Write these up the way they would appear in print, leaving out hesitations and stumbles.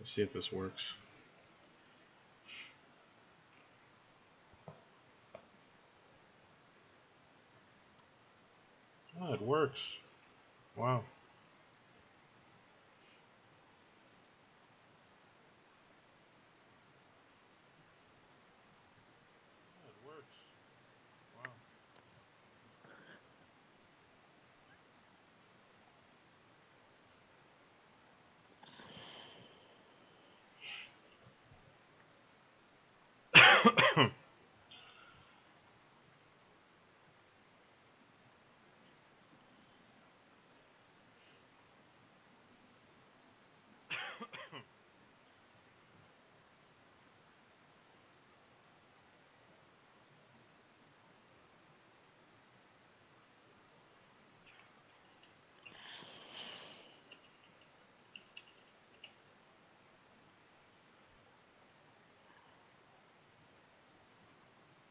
Let's see if this works. Oh, it works. Wow. Oh, it works. Wow.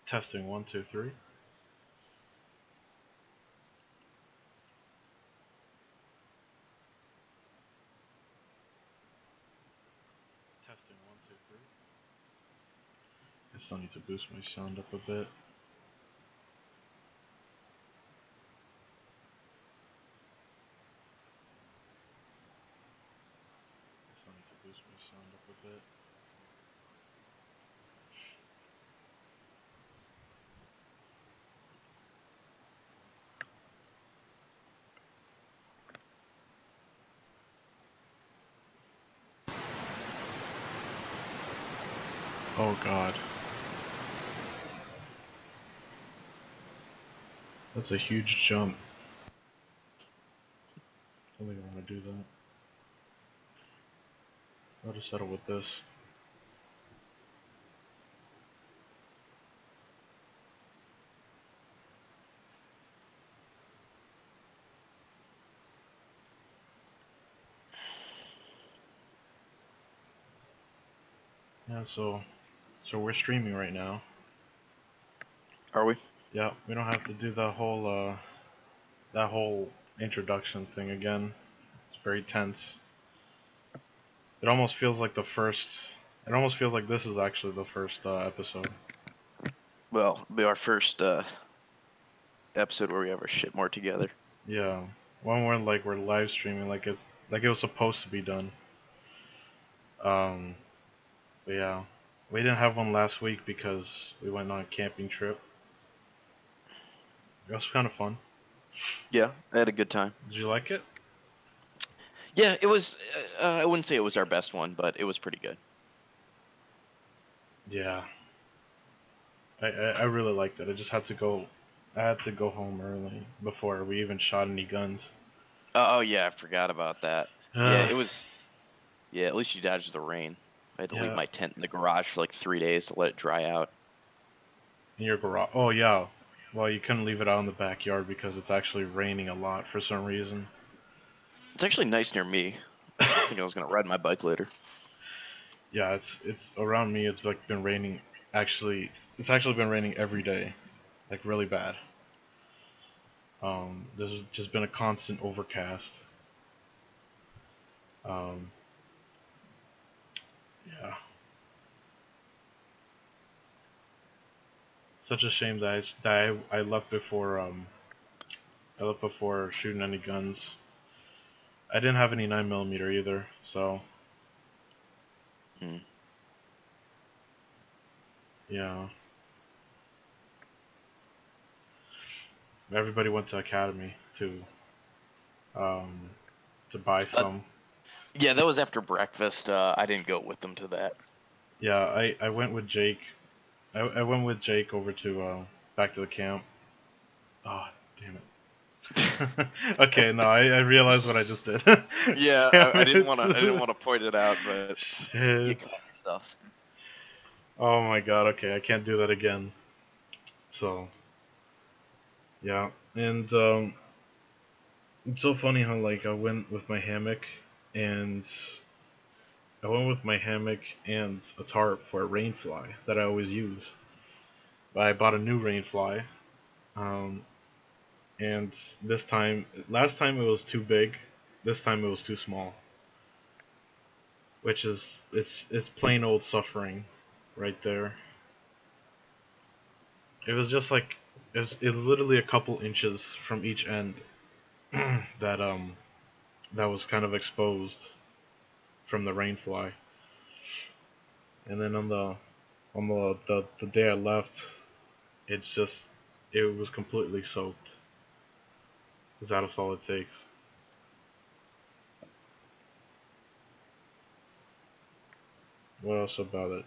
Testing 1, 2, 3. Testing 1, 2, 3. I still need to boost my sound up a bit. I still need to boost my sound up a bit. Oh god. That's a huge jump. I don't think I want to do that. I'll just settle with this. Yeah, so we're streaming right now. Are we? Yeah, we don't have to do that whole introduction thing again. It's very tense. It almost feels like the first. It almost feels like this is actually the first episode. Well, it'll be our first episode where we have our shit more together. Yeah, when we're live streaming like it was supposed to be done. But yeah, we didn't have one last week because we went on a camping trip. It was kind of fun. Yeah, I had a good time. Did you like it? Yeah, it was. I wouldn't say it was our best one, but it was pretty good. Yeah, I really liked it. I just had to go. I had to go home early before we even shot any guns. Oh yeah, I forgot about that. Yeah, Uh, it was. Yeah, at least you dodged the rain. I had to leave yeah, my tent in the garage for like 3 days to let it dry out. in your garage. Oh yeah. Well, you couldn't leave it out in the backyard because it's actually raining a lot for some reason. It's actually nice near me. I was thinking I was gonna ride my bike later. Yeah, it's around me. It's like been raining. It's actually been raining every day, like really bad. There's just been a constant overcast. Um, yeah, such a shame I left before shooting any guns. I didn't have any 9mm either, so Hmm. yeah. Everybody went to Academy um, to buy Uh, some. yeah, that was after breakfast. I didn't go with them to that. Yeah, I went with Jake. I went with Jake over to back to the camp. Oh, damn it. Okay, no, I realized what I just did. Yeah, Damn I didn't want to. I didn't it. want to point it out, but you Shit. caught yourself. Oh my god, okay, I can't do that again. So, yeah. And it's so funny how like I went with my hammock and a tarp for a rain fly that I always use. I bought a new rain fly. Um, and last time it was too big. This time it was too small. which is it's plain old suffering, right there. It was just like it was literally a couple inches from each end that that was kind of exposed from the rainfly. And then on the day I left, it's just it was completely soaked. 'Cause that's all it takes. What else about it?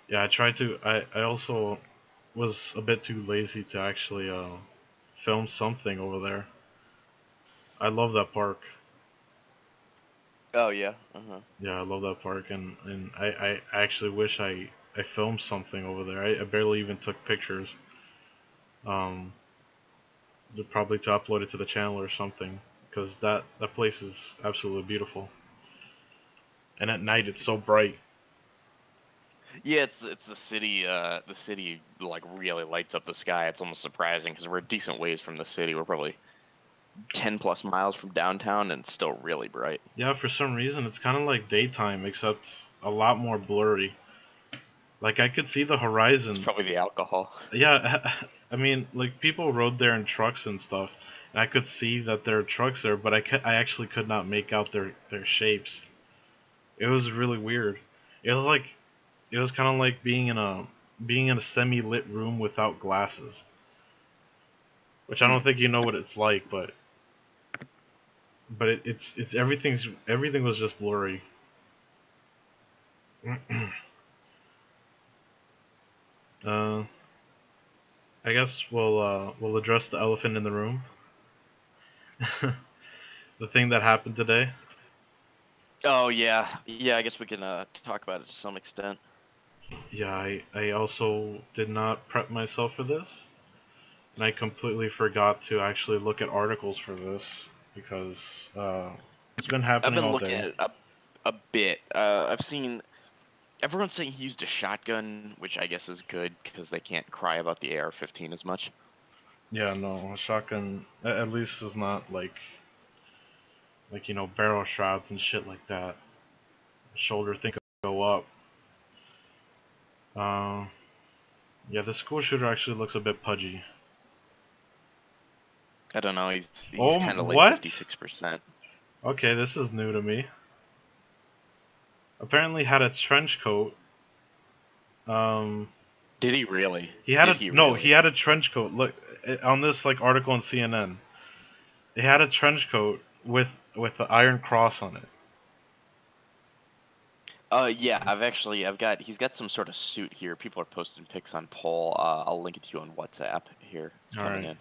Yeah, I tried to. I also was a bit too lazy to actually film something over there. I love that park. Oh yeah. Uh-huh. Yeah, I love that park, and I actually wish I filmed something over there. I barely even took pictures. Um, Probably to upload it to the channel or something, because that place is absolutely beautiful. And at night it's so bright. Yeah, it's the city. The city like really lights up the sky. It's almost surprising because we're a decent ways from the city. We're probably 10+ miles from downtown, and it's still really bright. Yeah, for some reason it's kind of like daytime, except a lot more blurry. Like I could see the It's horizon. probably the alcohol. Yeah, I mean, like people rode there in trucks and stuff, and I could see that there are trucks there, but I actually could not make out their shapes. It was really weird. It was like it was kind of like being in a semi-lit room without glasses, which I Hmm. don't think you know what it's like, but it's everything was just blurry. uh, I guess we'll address the elephant in the room. The thing that happened today. Oh yeah, yeah. I guess we can talk about it to some extent. Yeah, I also did not prep myself for this, and I completely forgot to actually look at articles for this because uh, it's been I've happening been all looking day. at it a bit. I've seen everyone saying he used a shotgun, which I guess is good because they can't cry about the AR-15 as much. Yeah, no, a shotgun at least is not like barrel shots and shit like that. Shoulder thing could go up. Uh, yeah, the school shooter actually looks a bit pudgy. I don't know. He's Oh, kind of like what? 56%. Okay, this is new to me. Apparently had a trench coat. Um, Did he really? he had Did a he no, he really? had a trench coat. Look on this like article on CNN. He had a trench coat with the Iron Cross on it. Yeah, he's got some sort of suit here. People are posting pics on Poll. I'll link it to you on WhatsApp here. It's All coming right.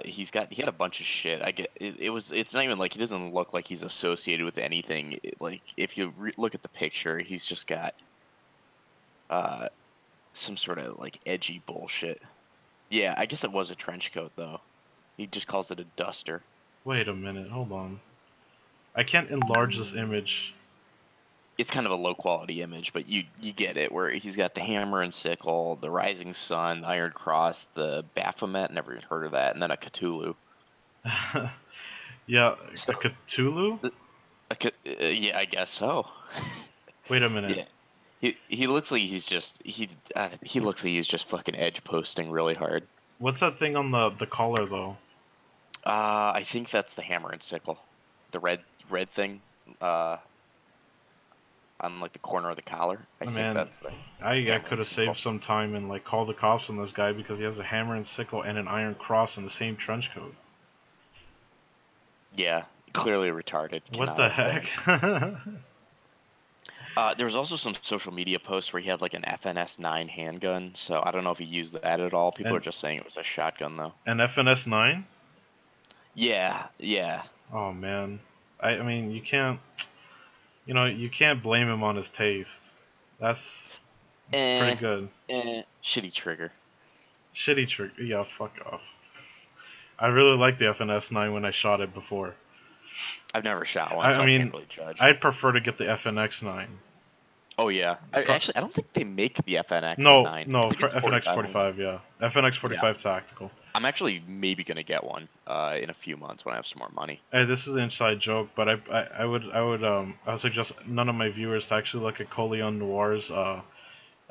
in. He had a bunch of shit. It's not even like he doesn't look like he's associated with anything. Like if you look at the picture, he's just got uh some sort of like edgy bullshit. Yeah, I guess it was a trench coat though. He just calls it a duster. Wait a minute. Hold on. I can't enlarge this image. It's kind of a low quality image, but you get it. Where he's got the hammer and sickle, the rising sun, the Iron Cross, the Baphomet. Never even heard of that, and then a Cthulhu. Yeah, So a Cthulhu? yeah, I guess so. Wait a minute. Yeah, he looks like he looks like he's just fucking edge posting really hard. What's that thing on the collar though? I think that's the hammer and sickle, the red thing, uh, on like the corner of the collar. I think Man, that's the I hammer could and have saved sickle. some time and like called the cops on this guy because he has a hammer and sickle and an iron cross in the same trench coat. Yeah, clearly retarded. What Cannot the own heck? guns. There was also some social media posts where he had like an FNS 9 handgun. So I don't know if he used that at all. People are And just saying it was a shotgun though. an FNS 9? Yeah, yeah. Oh man. I mean you can't blame him on his taste. That's pretty Eh, good. shitty trigger. Shitty trick. Yeah, fuck off. I really liked the FNS 9 when I shot it before. I've never shot one, I so I can't mean, really judge. I'd prefer to get the FNX 9. Oh yeah. Pro- Actually, I don't think they make the FNX at no, 9. I no, think for it's FNX 45 only. 45, yeah. FNX Yeah. 45 tactical. I'm actually maybe gonna get one in a few months when I have some more money. Hey, this is an inside joke, but I would suggest none of my viewers to actually look at Coleon Noir's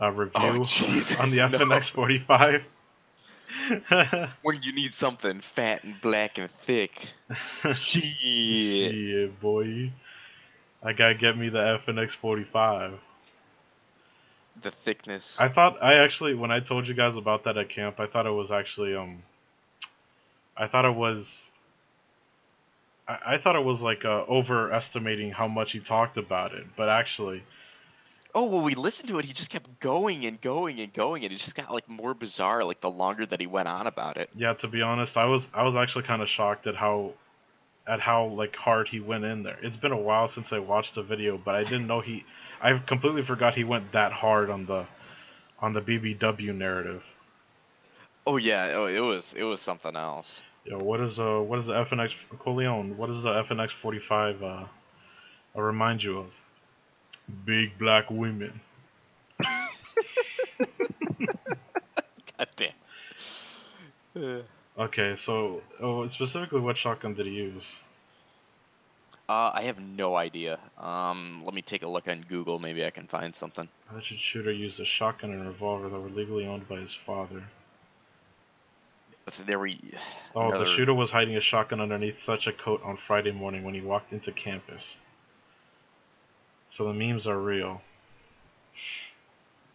Oh review on the Jesus, no! FNX 45. When you need something fat and black and thick, shit. Shit, boy. I gotta get me the FNX 45. The thickness. I thought I actually when I told you guys about that at camp, I thought it was actually I thought it was I thought it was like overestimating how much he talked about it, but actually, Oh, well, we listened to it. He just kept going and going and going, and it just got like more bizarre, like the longer that he went on about it. yeah, to be honest, I was actually kind of shocked at how like hard he went in there. It's been a while since I watched the video, but I didn't know I completely forgot he went that hard on the BBW narrative. Oh yeah, oh it was something else. Yo, what is the FNX Coleon? What does the FNX 45 remind you of? Big black women. God damn. Okay, so specifically, what shotgun did he use? I have no idea. Let me take a look on Google. Maybe I can find something. Alleged shooter used a shotgun and revolver that were legally owned by his father. So there we Oh, the another shooter was hiding a shotgun underneath such a coat on Friday morning when he walked into campus. So the memes are real.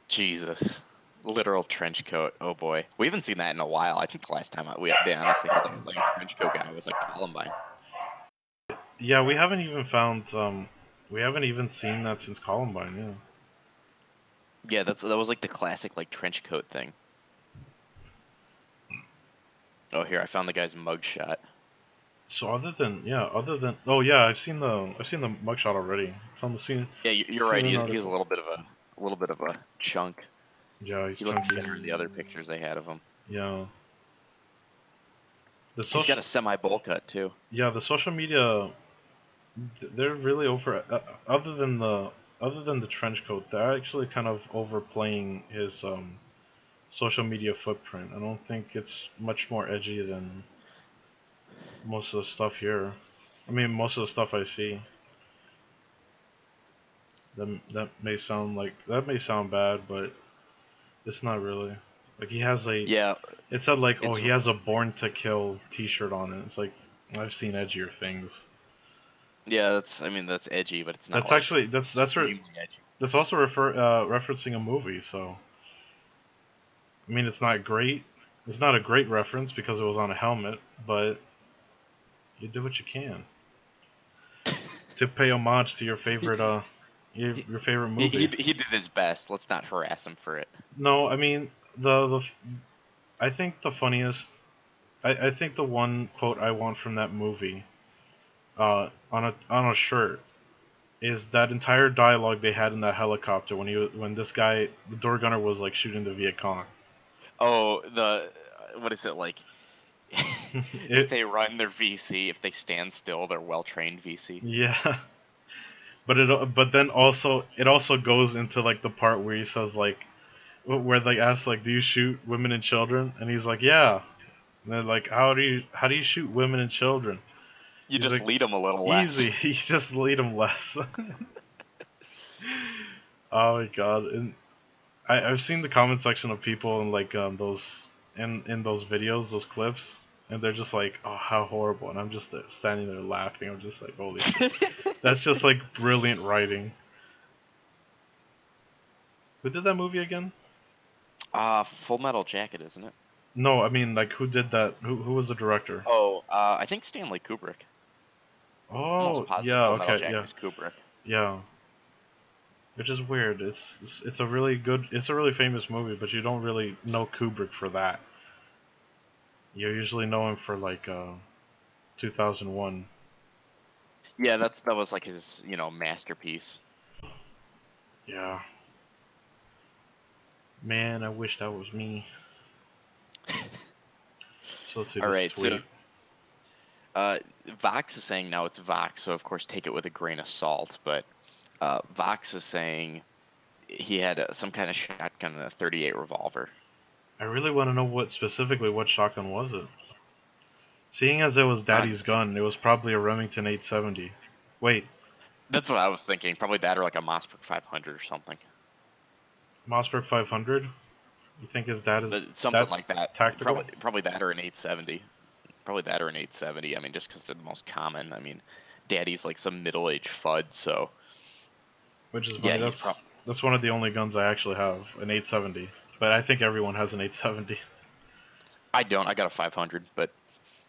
Jesus. Literal trench coat. Oh boy, we haven't seen that in a while. I think the last time they honestly had like a trench coat guy was like Columbine. Yeah, we haven't even seen that since Columbine. Yeah. Yeah, that was like the classic like trench coat thing. Oh, here I found the guy's mugshot. So oh yeah, I've seen the mugshot already. It's on the scene. Yeah, you're right. CNN He's article. a little bit of a chunk. Yeah, he's He looked chunky. thinner in the other pictures they had of him. Yeah. The He's got social a semi bowl cut too. yeah the social media they're really over other than the trench coat, they're actually kind of overplaying his social media footprint. I don't think it's much more edgy than most of the stuff here. I mean, most of the stuff I see. That may sound bad, but it's not really. Like he has a Yeah, it said like, oh, it's he has a Born to Kill T-shirt on it. It's like I've seen edgier things. yeah. That's I mean that's edgy, but it's not That's like actually extremely edgy. that's also referencing a movie. So I mean, it's not great. It's not a great reference because it was on a helmet, but you do what you can to pay homage to your He, favorite your favorite he movie. did his best. Let's not harass him for it. No, I mean the I think the funniest I think the one quote I want from that movie on a shirt is that entire dialogue they had in that helicopter when this guy the door gunner was like shooting the Viet Cong. Oh, the what is it like? If it they run their VC, if they stand still, they're well trained VC. yeah, but then also it also goes into like the part where he says like where they ask like, do you shoot women and children? And he's like, yeah. And they're like, how do you shoot women and children? You He's just like, lead them a little less. easy. He just lead them less. Oh my god! And I've seen the comment section of people in like those in those videos, those clips, and they're just like, oh, how horrible. And I'm just standing there laughing. I'm just like, holy shit. That's just like brilliant writing. Who did that movie again? Full Metal Jacket, isn't it? No, I mean like who did that? Who was the director? Oh, I think Stanley Kubrick. Almost Oh, positive yeah, Full Metal okay, Jacket yeah, is Kubrick. yeah. Which is weird. It's a really good, it's a really famous movie, but you don't really know Kubrick for that. You usually know him for like 2001. Yeah, that was like his, masterpiece. Yeah. Man, I wish that was me. So let's see All this right, so tweet. Vox is saying now it's Vox, so of course take it with a grain of salt. But Vox is saying he had some kind of shotgun and a .38 revolver. I really want to know what specifically what shotgun was it. Seeing as it was Uh, Daddy's gun, it was probably a Remington 870. Wait, that's what I was thinking. Probably that or like a Mossberg 500 or something. Mossberg 500? You think his dad is Something that like that. tactical? Probably that or an 870. Probably that or an 870. I mean, just because they're the most common. I mean, Daddy's like some middle-aged FUD, so Which is yeah, funny. he's That's one of the only guns I actually have, an 870. But I think everyone has an 870. I don't. I got a 500, but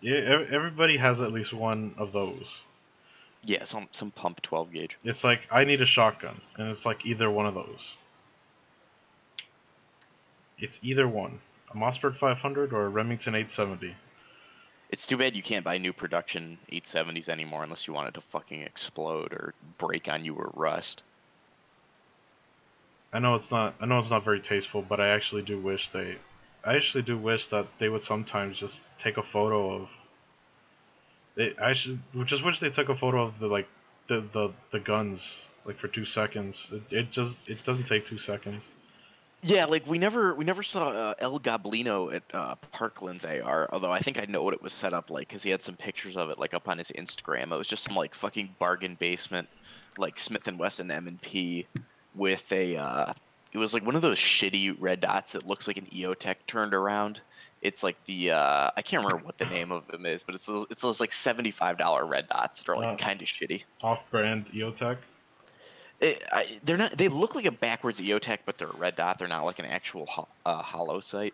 Yeah, everybody has at least one of those. yeah, some pump 12 gauge. It's like I need a shotgun, and it's like either one of those. It's either one, a Mossberg 500 or a Remington 870. It's too bad you can't buy new production 870s anymore unless you want it to fucking explode or break on you or rust. I know it's not. I know it's not very tasteful, but I actually do wish they. I actually do wish that they would sometimes just take a photo of. I should just wish they took a photo of the like the guns like for 2 seconds. It doesn't take 2 seconds. Yeah, like we never saw El Goblino at Parkland's AR. Although I think I know what it was set up like because he had some pictures of it like up on his Instagram. It was just some like fucking bargain basement, like Smith and Wesson M&P with a. It was like one of those shitty red dots that looks like an EOTech turned around. It's like the I can't remember what the name of them is, but it's those like $75 red dots that are like Uh, kind of shitty. Off-brand EOTech. They're not. They look like a backwards EOTech, but they're a red dot. They're not like an actual hollow sight.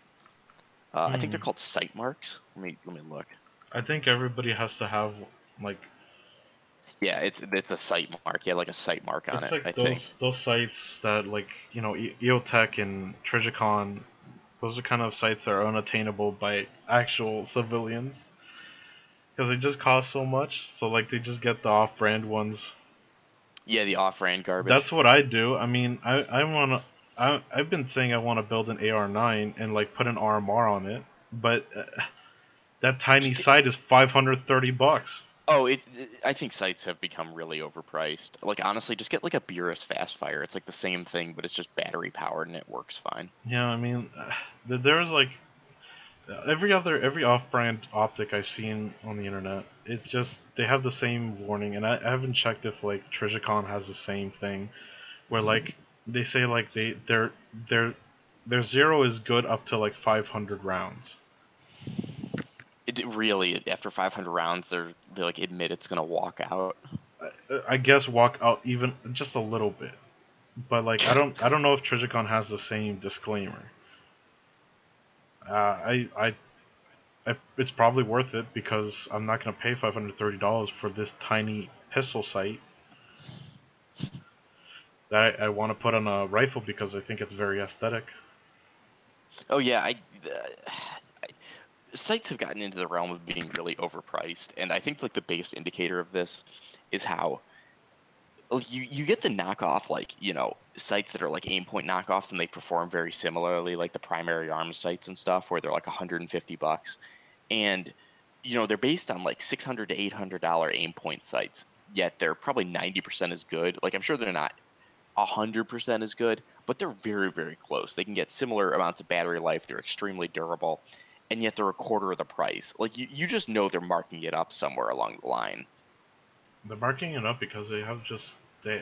I think they're Hmm. called sight marks. Let me look. I think everybody has to have like Yeah, it's a sight mark. Yeah, like a sight mark on it's it. like I think. those sites that like EOTech and Trigicon. Those are kind of sites that are unattainable by actual civilians because they just cost so much. So like they just get the off-brand ones. Yeah, the off-brand That's garbage. what I do. I mean, I wanna. I've been saying I want to build an AR9 and like put an RMR on it, but that tiny Just get. sight is $530. Oh, I think sights have become really overpriced. Like honestly, just get like a Burris Fastfire. It's like the same thing, but it's just battery powered and it works fine. Yeah, I mean, there's like every off-brand optic I've seen on the internet. It's just they have the same warning, and I haven't checked if like Trigicon has the same thing, where like they say like their their zero is good up to like 500 rounds. It really after 500 rounds, they like admit it's gonna walk out. I guess walk out even just a little bit, but like I don't know if Trigicon has the same disclaimer. It's probably worth it because I'm not gonna pay $530 for this tiny pistol sight that I want to put on a rifle because I think it's very aesthetic. Oh yeah, sites have gotten into the realm of being really overpriced, and I think like the biggest indicator of this is how like, you get the knockoff like sites that are like aim point knockoffs and they perform very similarly like the primary arms sites and stuff where they're like $150 and they're based on like $600 to $800 aim point sites, yet they're probably 90% as good. Like I'm sure they're not 100% as good, but they're very, very close. They can get similar amounts of battery life. They're extremely durable, and yet they're a quarter of the price. Like you just know they're marking it up somewhere along the line. They're marking it up because they have just they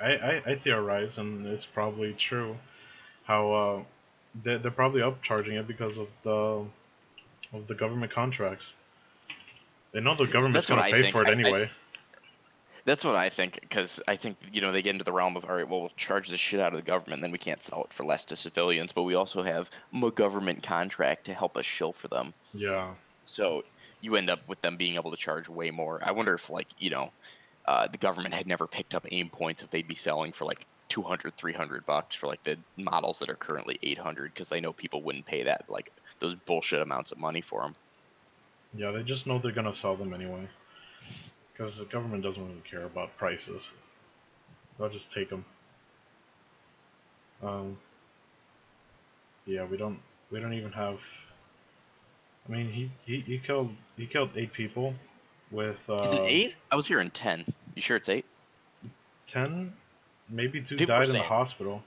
I theorize and it's probably true how they're probably upcharging it because of the government contracts. They know the government's That's what gonna I pay think. for it anyway. That's what I think because I think they get into the realm of all right, well, we'll charge the shit out of the government, then we can't sell it for less to civilians, but we also have a government contract to help us shill for them. Yeah, So you end up with them being able to charge way more. I wonder if like the government had never picked up aim points if they'd be selling for like 200 $300 for like the models that are currently 800 because they know people wouldn't pay that like those bullshit amounts of money for them. yeah, they just know they're gonna sell them anyway because the government doesn't really care about prices. They'll just take them. Um, yeah, we don't even have. I mean, he killed 8 people with Is it 8? I was hearing 10. You sure it's 8? 10. Maybe two People were died in the saying hospital.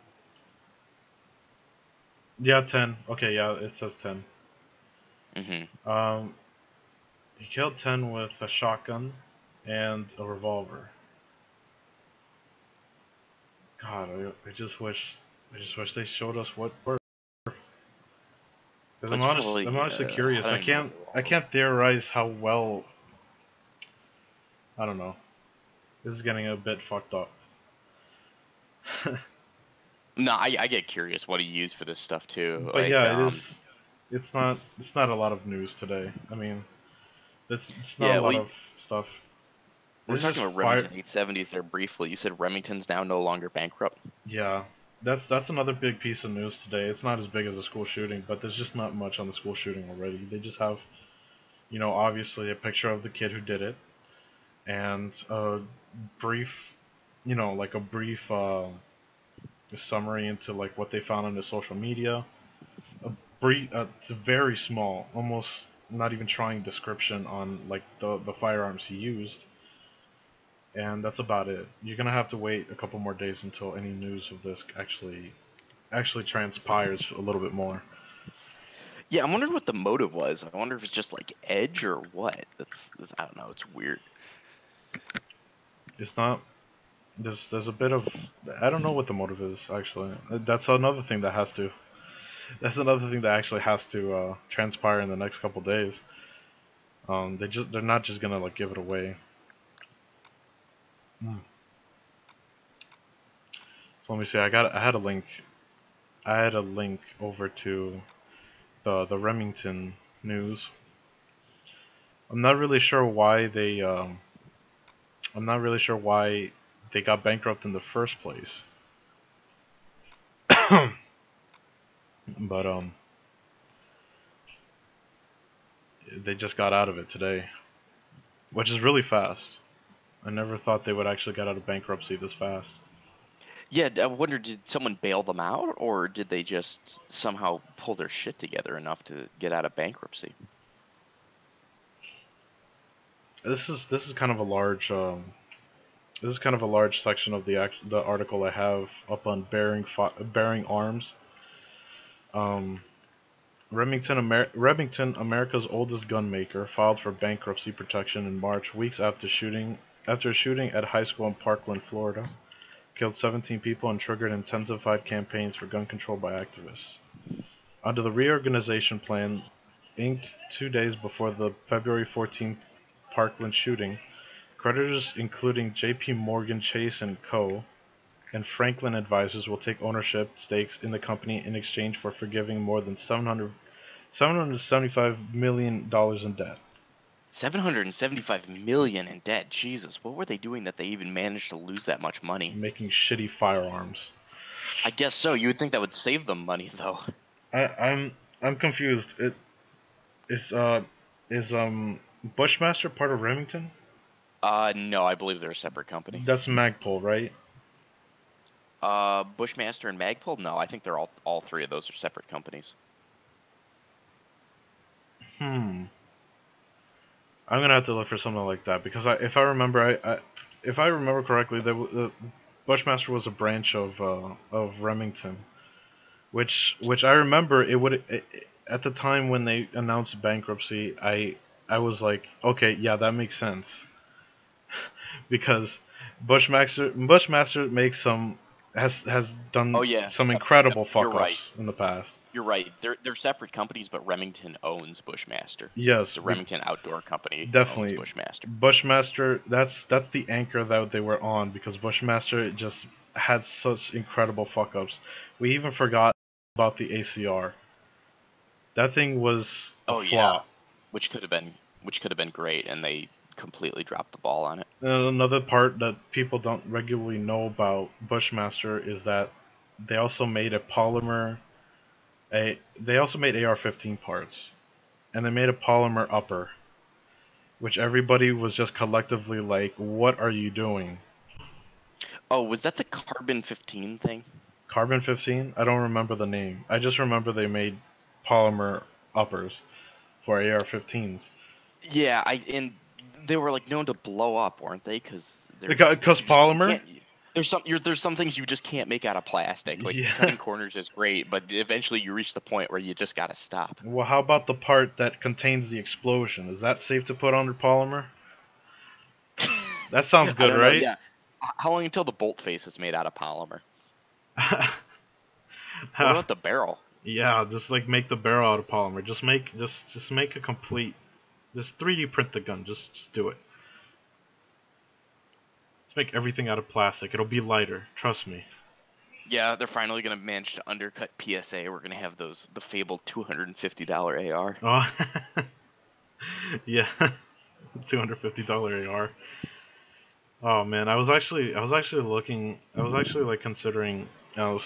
Yeah, 10. Okay, yeah, it says 10. Mm-hmm. He killed 10 with a shotgun and a revolver. God, I just wish they showed us what worked. Because It's I'm probably honestly I curious. don't even know what the I revolver. can't theorize how well. I don't know. This is getting a bit fucked up. No, I get curious what he used for this stuff too. But Like, yeah, it is. It's not a lot of news today. I mean, it's not a yeah, lot of stuff. we were It's just talking about fire. Remington 870s there briefly. You said Remington's now no longer bankrupt. Yeah, that's another big piece of news today. It's not as big as a school shooting, but there's just not much on the school shooting already. They just have, obviously a picture of the kid who did it, and a brief, like a brief summary into like what they found on the social media. A brief, it's a very small, almost not even trying description on like the firearms he used, and that's about it. You're gonna have to wait a couple more days until any news of this actually transpires a little bit more. Yeah, I'm wondering what the motive was. I wonder if it's just like edge or what. I don't know. It's weird. It's not. There's a bit of. I don't know what the motive is actually. That's another thing that has to. That's another thing that actually has to transpire in the next couple days. They're not just gonna like give it away. Hmm. So let me see. I had a link. I had a link over to the Remington news. I'm not really sure why they. I'm not really sure why they got bankrupt in the first place. But they just got out of it today, which is really fast. I never thought they would actually get out of bankruptcy this fast. Yeah, I wonder did someone bail them out or did they just somehow pull their shit together enough to get out of bankruptcy? This is kind of a large this is kind of a large section of the article I have up on bearing arms. Um, Remington, America's oldest gun maker, filed for bankruptcy protection in March, weeks after a shooting at a high school in Parkland, Florida, killed 17 people and triggered intensified campaigns for gun control by activists. Under the reorganization plan, inked 2 days before the February 14th Parkland shooting, creditors including J.P. Morgan Chase and Co. and Franklin Advisors will take ownership stakes in the company in exchange for forgiving more than $775 million in debt. 775 million in debt. Jesus, what were they doing that they even managed to lose that much money? Making shitty firearms. I guess so. You would think that would save them money though. I, I'm I'm confused. It is Bushmaster part of Remington? No, I believe they're a separate company. That's Magpul, right? Bushmaster and Magpul? No, I think they're all three of those are separate companies. Hmm. I'm gonna have to look for something like that because if I remember, if I remember correctly, the Bushmaster was a branch of Remington, which I remember at the time when they announced bankruptcy, I was like, okay, yeah, that makes sense because Bushmaster makes some has Oh done yeah, some yep, incredible you're fuck right. ups in the past. You're right. They're separate companies, but Remington owns Bushmaster. Yes, The Remington Outdoor Company owns definitely. Bushmaster. Bushmaster, that's the anchor that they were on because Bushmaster just had such incredible fuck ups. We even forgot about the ACR. That thing was a Oh yeah, flop. which could have been great, and they completely dropped the ball on it. And another part that people don't regularly know about Bushmaster is that they also made they also made AR-15 parts, and they made a polymer upper, which everybody was just collectively like, "What are you doing?" Oh, was that the Carbon 15 thing? Carbon 15? I don't remember the name. I just remember they made polymer uppers for AR-15s. Yeah, and they were like known to blow up, weren't they? Because they're Because you just you polymer? can't. There's some things you just can't make out of plastic. Like Yeah. cutting corners is great, but eventually you reach the point where you just gotta stop. Well, how about the part that contains the explosion? Is that safe to put under polymer? That sounds I good, don't know. right? Yeah. How long until the bolt face is made out of polymer? What about the barrel? Yeah, just like make the barrel out of polymer. Just make a complete, just 3D print the gun. Just do it. Let's make everything out of plastic. It'll be lighter. Trust me. Yeah, they're finally gonna manage to undercut PSA. We're gonna have the fabled $250 AR. Oh, yeah, $250 AR. Oh man, I was actually like considering,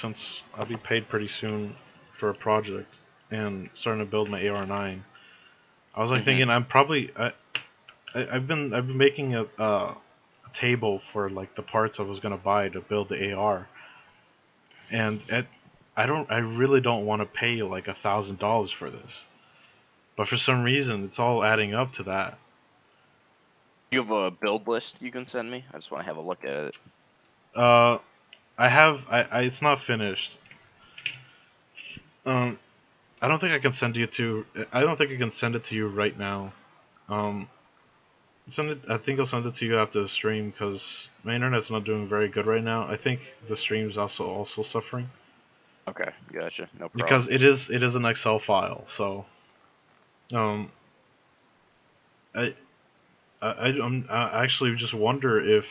since I'll be paid pretty soon for a project and starting to build my AR-9. I was like Hmm. thinking I've been making a table for like the parts I was gonna buy to build the AR, and I really don't want to pay like $1,000 for this, but for some reason it's all adding up to that. You have a build list you can send me? I just want to have a look at it. Uh, it's not finished. Um, I don't think I can send you to. I don't think I can send it to you right now. Um, send it. I think I'll send it to you after the stream because my internet's not doing very good right now. I think the stream's also suffering Okay, gotcha. No because problem. it is an Excel file. So um, I I actually just wonder if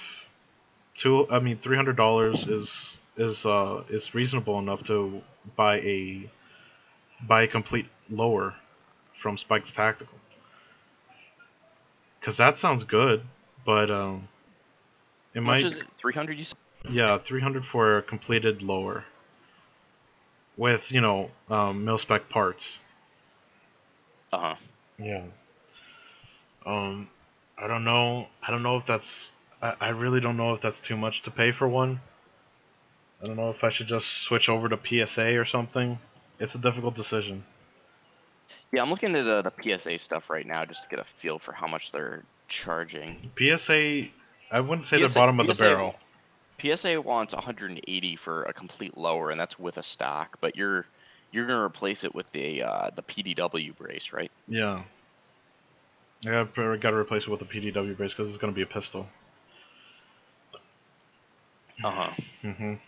$300 is reasonable enough to buy a complete lower from Spike's Tactical. Cause that sounds good, but it How much might, is it? 300 you said? yeah, 300 for a completed lower with mil spec parts. Uh-huh. Yeah. Um, I don't know if that's. I really don't know if that's too much to pay for one. I don't know if I should just switch over to PSA or something. It's a difficult decision. Yeah, I'm looking at the PSA stuff right now just to get a feel for how much they're charging. PSA, I wouldn't say the PSA bottom of the PSA barrel. PSA wants 180 for a complete lower, and that's with a stock. But you're gonna replace it with the PDW brace, right? Yeah, I gotta replace it with a PDW brace because it's gonna be a pistol. Uh huh. Mhm.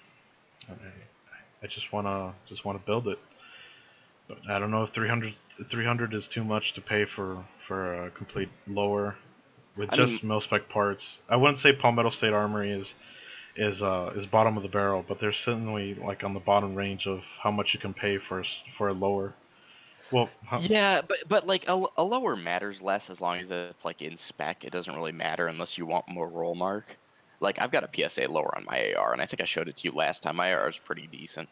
I just wanna build it. But I don't know if 300 is too much to pay for a complete lower with I mean, just mil spec parts. I wouldn't say Palmetto State Armory is bottom of the barrel, but they're certainly like on the bottom range of how much you can pay for a lower. Well, yeah, but like a lower matters less as long as it's like in spec. It doesn't really matter unless you want more roll mark. Like I've got a PSA lower on my AR, and I think I showed it to you last time. My AR is pretty decent.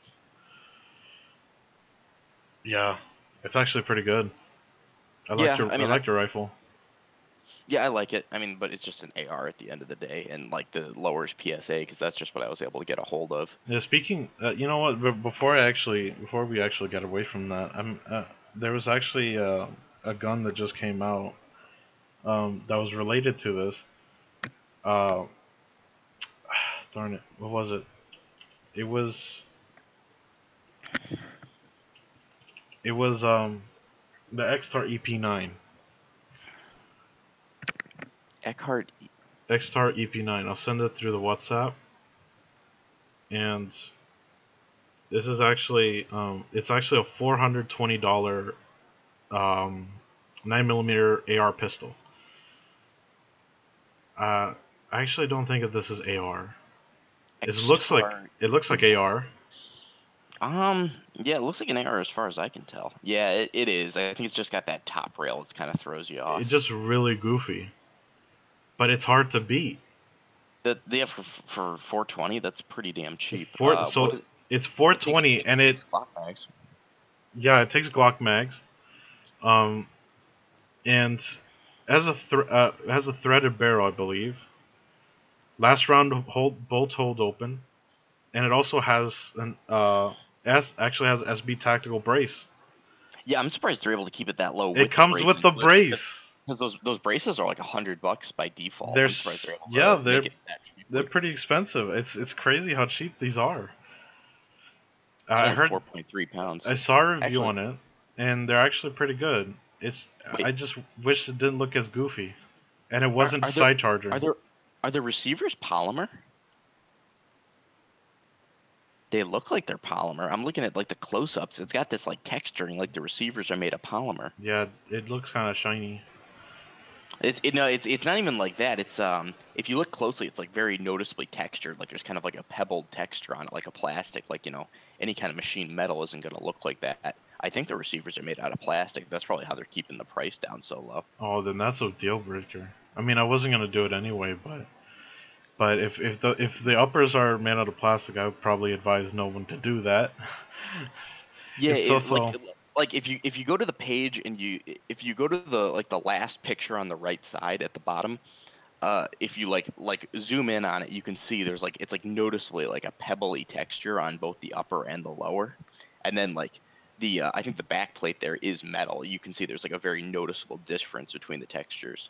yeah, it's actually pretty good. Yeah, I I mean, liked your rifle. yeah, I like it. I mean, but it's just an AR at the end of the day, and like the lower is PSA because that's just what I was able to get a hold of. Yeah, speaking, you know what? Before we actually get away from that, there was actually a gun that just came out that was related to this. Uh, darn it, what was it? It was it was the X-Tar EP9. Eckhart. X-Tar EP9. I'll send it through the WhatsApp, and this is actually it's actually a $420 um, 9mm AR pistol. I actually don't think that this is AR. X-Tar. It looks like AR. Yeah, it looks like an AR as far as I can tell. Yeah, it is. I think it's just got that top rail that kind of throws you It's off. just really goofy, but it's hard to beat. That they have for 420. That's pretty damn cheap. So it's It takes 420 it and takes Glock mags. yeah, it takes Glock mags. Um, and has a threaded barrel, I believe. Last round bolt hold open, and it also has actually has SB tactical brace. Yeah, I'm surprised they're able to keep it that low It with the comes brace with the included. Because brace. Because those braces are like $100 by default. They're I'm surprised they're able yeah, to make it that they're cheaply. pretty expensive. It's crazy how cheap these are. It's I only heard 4.3 pounds. I saw a review Actually, on it, and they're actually pretty good. It's wait, I just wish it didn't look as goofy, and it are wasn't are there side are charging. there are the receivers polymer? They look like they're polymer. I'm looking at like the close-ups. It's got this like texturing, like the receivers are made of polymer. Yeah, it looks kind of shiny. No, it's not even like that. It's if you look closely, it's like very noticeably textured. Like there's kind of like a pebbled texture on it, like a plastic. Like any kind of machined metal isn't going to look like that. I think the receivers are made out of plastic. That's probably how they're keeping the price down so low. Oh, then that's a deal breaker. I mean, I wasn't gonna do it anyway, but if the uppers are made out of plastic, I would probably advise no one to do that. Yeah, It's also like if you go to the page and if you go to the last picture on the right side at the bottom, if you like zoom in on it, you can see there's like it's like noticeably like a pebbly texture on both the upper and the lower, and then like the I think the back plate there is metal. You can see there's like a very noticeable difference between the textures.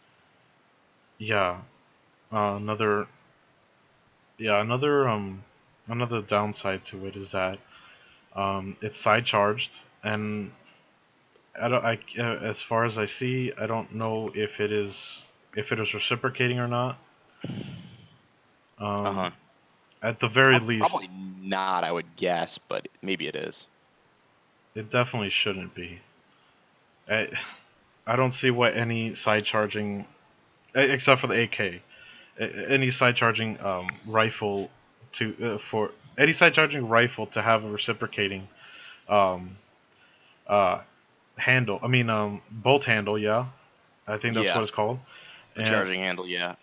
yeah, another yeah another downside to it is that it's side charged, and I don't I as far as I see, I don't know if it is reciprocating or not. Uh huh. Um, at the very least, Probably not, I would guess, but maybe it is. it definitely shouldn't be. I I don't see what any side charging except for the AK, any side charging rifle for any side charging rifle to have a reciprocating um, uh, handle. I mean bolt handle. Yeah, I think that's Yeah, what it's called. a And charging handle. Yeah.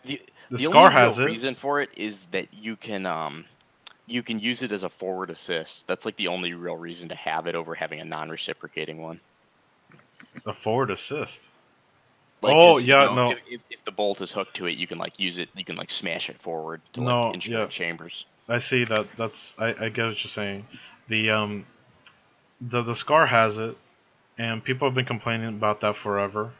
the The only Scar real has it. reason for it is that you can use it as a forward assist. That's like the only real reason to have it over having a non-reciprocating one. A forward assist. Like, Oh cause yeah, no, if the bolt is hooked to it, you can like use it. You can like smash it forward to like no, ensure yeah. it chambers. I see that. I get what you're saying. The the Scar has it, and people have been complaining about that forever.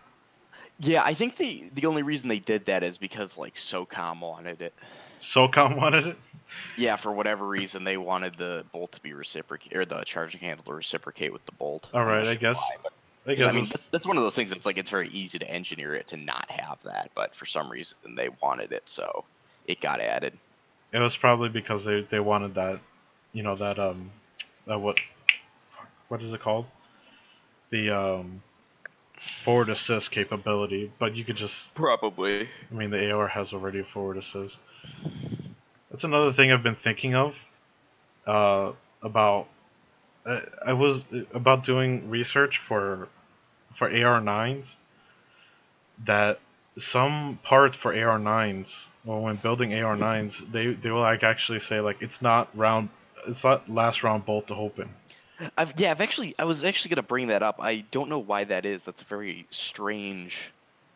Yeah, I think the only reason they did that is because like SOCOM wanted it. SOCOM wanted it. Yeah, for whatever reason, they wanted the bolt to be reciprocate or the charging handle to reciprocate with the bolt. All I'm right, not sure why, but I because I guess mean it's that's one of those things that's like it's very easy to engineer it to not have that, but for some reason they wanted it, so it got added. it was probably because they wanted that, that that what is it called? The forward assist capability, but you could just Probably. I mean the AR has already a forward assist. That's another thing I've been thinking of uh about I was about doing research for AR9s that some parts for AR9s, well, when building AR9s, they will like actually say like it's not last round bolt to open. I was actually gonna bring that up. I don't know why that is. That's a very strange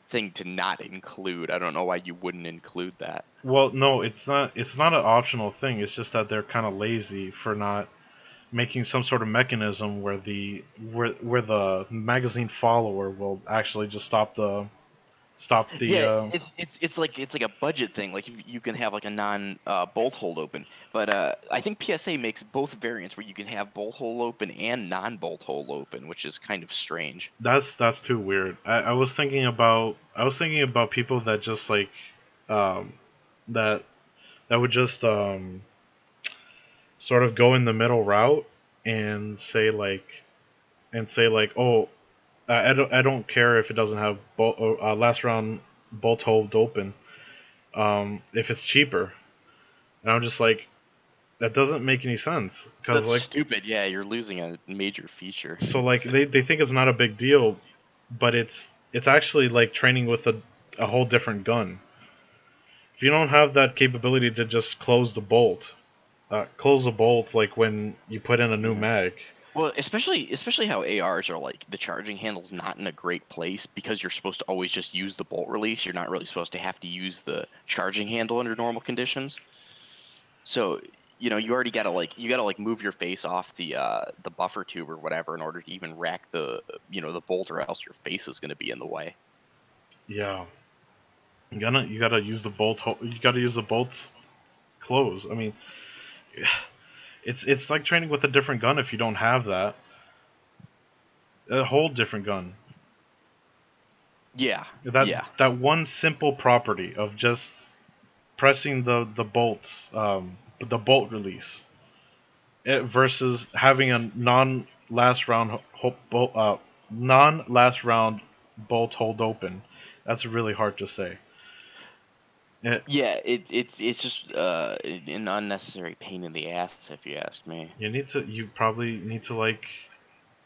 thing to not include. I don't know why you wouldn't include that. Well, no, it's not. It's not an optional thing. It's just that they're kind of lazy for not making some sort of mechanism where where the magazine follower will actually just stop the Yeah, it's like a budget thing. Like you can have like a non bolt hold open, but I think PSA makes both variants where you can have bolt hole open and non bolt hole open, which is kind of strange. That's too weird. I was thinking about people that just like um that that would just sort of go in the middle route and say like oh I don't care if it doesn't have last round bolt hold open if it's cheaper, and I'm just like that doesn't make any sense because That's like stupid. Yeah, you're losing a major feature. so like they think it's not a big deal, but it's actually like training with a whole different gun. If you don't have that capability to just close the bolt like when you put in a new Mhm. mag. Well, especially how ARs are like the charging handle's not in a great place because you're supposed to always just use the bolt release. You're not really supposed to have to use the charging handle under normal conditions. So you know, you gotta like move your face off the buffer tube or whatever in order to even rack the the bolt, or else your face is gonna be in the way. Yeah, you gotta use the bolt. You gotta use the bolts close. I mean, it's like training with a different gun if you don't have that. A whole different gun. Yeah, That yeah, that one simple property of just pressing the bolts, the bolt release, versus having a non last round non last round bolt hold open. That's really hard to say. It, yeah. It's just an unnecessary pain in the ass, if you ask me. you probably need to like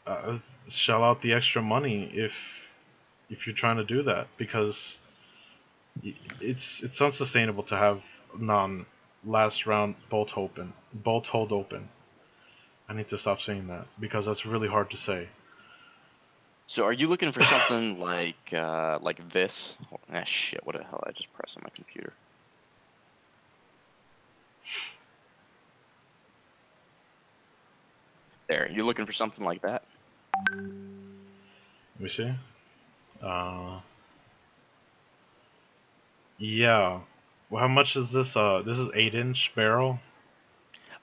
uh, shell out the extra money if you're trying to do that, because it's unsustainable to have non last round bolt hold open. I need to stop saying that because that's really hard to say. So, are you looking for something like this? Ah, shit! What the hell? I just pressed on my computer. There. You're looking for something like that? Let me see. Uh, yeah. Well, how much is this? This is 8-inch barrel.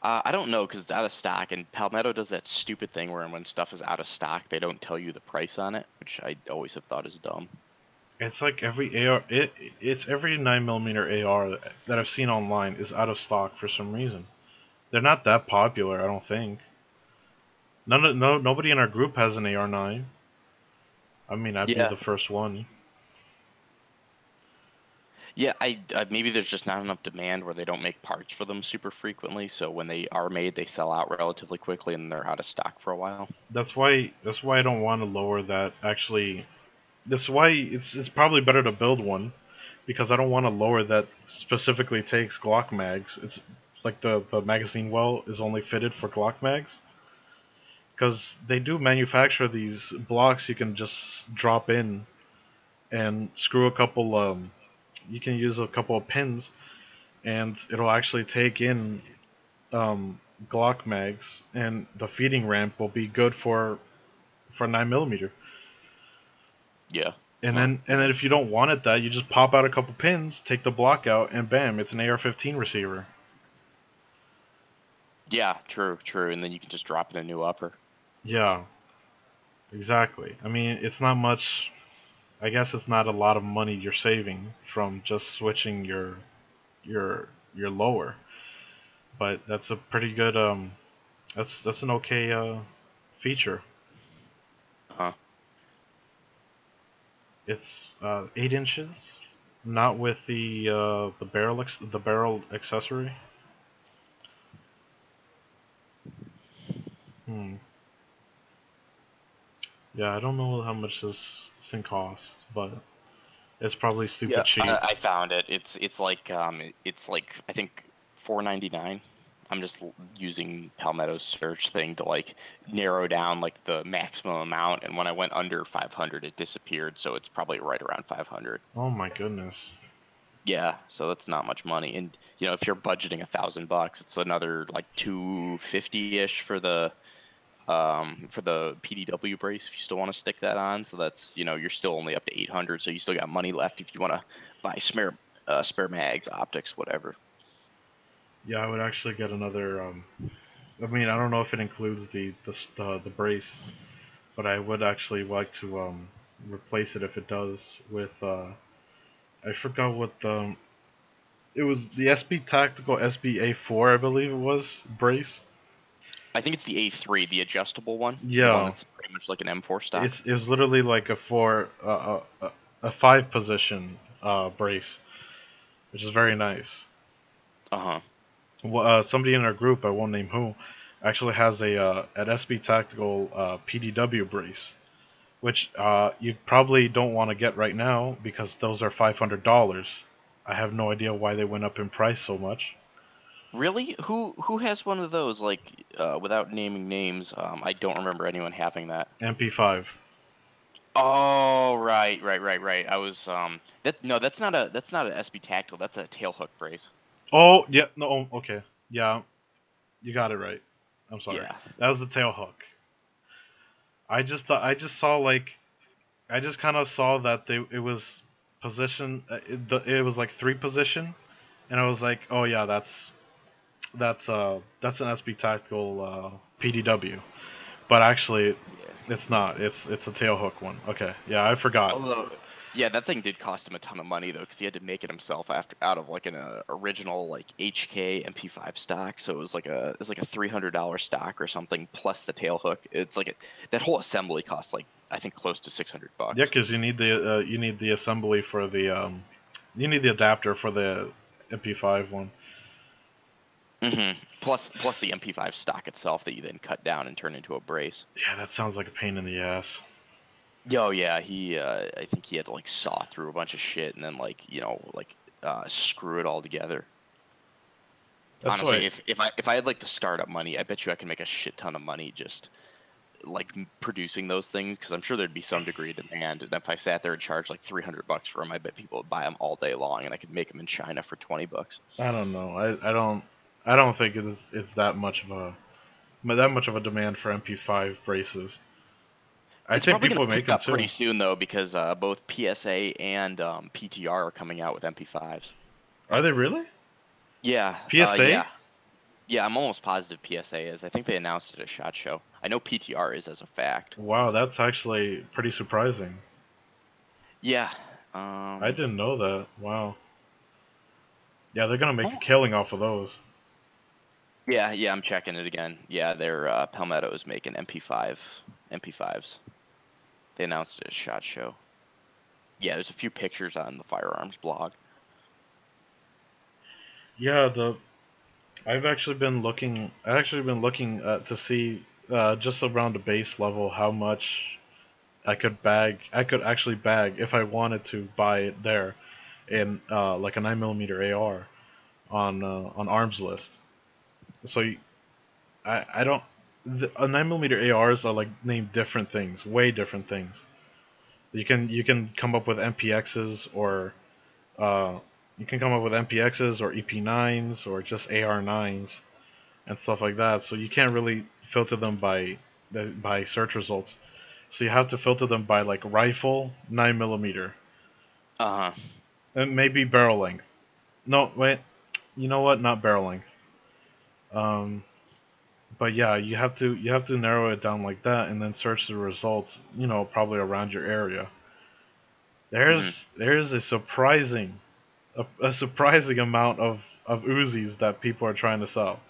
I don't know because it's out of stock, and Palmetto does that stupid thing where when stuff is out of stock, they don't tell you the price on it, which I always have thought is dumb. It's like every AR. It's every 9mm AR that I've seen online is out of stock for some reason. They're not that popular, I don't think. Nobody in our group has an AR-9. I mean, I'd be Yeah. the first one. Yeah, maybe there's just not enough demand where they don't make parts for them super frequently, so when they are made, they sell out relatively quickly and they're out of stock for a while. That's why I don't want to lower that. Actually, that's why it's probably better to build one, because I don't want to lower that specifically takes Glock mags. It's like the magazine well is only fitted for Glock mags, because they do manufacture these blocks you can just drop in and screw a couple. You can use a couple of pins, and it'll actually take in Glock mags, and the feeding ramp will be good for 9mm. Yeah. And Huh, then if nice. you don't want it that, you just pop out a couple pins, take the block out, and bam, it's an AR-15 receiver. Yeah, true, true, and then you can just drop in a new upper. Yeah, exactly. I mean, it's not much. I guess it's not a lot of money you're saving from just switching your lower, but that's a pretty good that's an okay feature. Huh. It's 8 inches, not with the barrel accessory. Hmm. Yeah, I don't know how much this thing costs, but it's probably Yeah, stupid cheap. I found it. It's like I think 4.99. I'm just using Palmetto's search thing to like narrow down like the maximum amount, and when I went under 500, it disappeared. So it's probably right around 500. Oh my goodness. Yeah, so that's not much money. And if you're budgeting $1,000, it's another like 250 ish for the PDW brace if you still want to stick that on. So that's you're still only up to 800. So you still got money left if you want to buy spare mags, optics, whatever. Yeah, I would actually get another. I mean, I don't know if it includes the brace, but I would actually like to replace it if it does with. I forgot what it was, the SB Tactical SBA4, I believe it was, brace. I think it's the A3, the adjustable one, the one Yeah, that's pretty much like an M4 stock. it's literally like a 5 position brace, which is very nice. Uh huh. Well, somebody in our group, I won't name who, actually has an SB Tactical PDW brace, which you probably don't want to get right now because those are $500. I have no idea why they went up in price so much. Really? Who has one of those? Like, without naming names, I don't remember anyone having that. MP5. Oh, right, right, right, right. I was that no, that's not a SB tactical. That's a tail hook brace. Oh, yeah, no, okay. Yeah, You got it right. I'm sorry. Yeah. That was the tail hook. I just saw like I just kind of saw that it was position it was like 3 position, and I was like, oh yeah, that's an SB Tactical PDW, but actually Yeah. it's not. It's a tail hook one. Okay, yeah, I forgot. Although, yeah, that thing did cost him a ton of money though, because he had to make it himself after out of like an original like HK MP5 stock. So it was like a $300 stock or something plus the tail hook. It's like that whole assembly costs like I think close to Yeah, $600. because you need the assembly for the you need the adapter for the MP5 one. Plus the MP5 stock itself that you then cut down and turn into a brace. Yeah, that sounds like a pain in the ass. Oh yeah, I think he had to like saw through a bunch of shit and then like screw it all together. That's Honestly, why. if I had like the startup money, I bet you I can make a shit ton of money just like producing those things because I'm sure there'd be some degree of demand. And if I sat there and charged like $300 for them, I bet people would buy them all day long, and I could make them in China for $20. I don't know. I don't think it's that much of a demand for MP5 braces. I It's think probably going people to make pick them up pretty too. soon though because both PSA and PTR are coming out with MP5s. Are they really? Yeah, PSA? yeah. Yeah, I'm almost positive PSA is. I think they announced it at SHOT Show. I know PTR is as a fact. Wow, that's actually pretty surprising. Yeah. I didn't know that. Wow. Yeah, they're gonna make a Oh. killing off of those. Yeah, yeah, I'm checking it again. Yeah, they're Palmetto is making MP5s. They announced it at SHOT Show. Yeah, there's a few pictures on the firearms blog. Yeah, the I've actually been looking to see just around the base level how much I could actually bag if I wanted to buy it there in like a 9mm AR on Arms List. So I don't a 9mm ARs are like named different things, way different things. You can come up with MPXs or uh, you can come up with MPXs or EP9s or just AR9s and stuff like that. So you can't really filter them by search results. So you have to filter them by like rifle, 9mm, Uh-huh. and maybe barrel length. No, wait. You know what? Not barrel length. Um, but yeah, you have to narrow it down like that, and then search the results. You know, probably around your area. Hmm. There's a surprising amount of Uzis that people are trying to sell.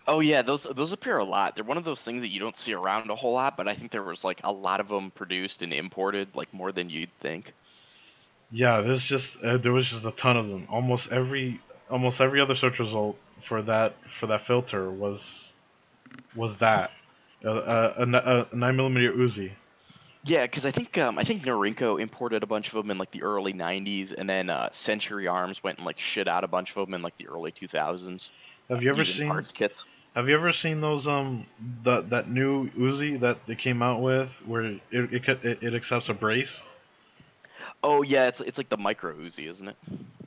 Oh yeah, those appear a lot. They're one of those things that you don't see around a whole lot, but I think there was like a lot of them produced and imported, like more than you'd think. Yeah, there was just a ton of them. Almost every other search result for that filter was that a 9mm Uzi. Yeah, because I think Norinco imported a bunch of them in like the early '90s, and then Century Arms went and like shit out a bunch of them in like the early 2000s Have you ever using seen parts kits. Have you ever seen those that new Uzi that they came out with where it accepts a brace? Oh yeah, it's like the micro Uzi, isn't it?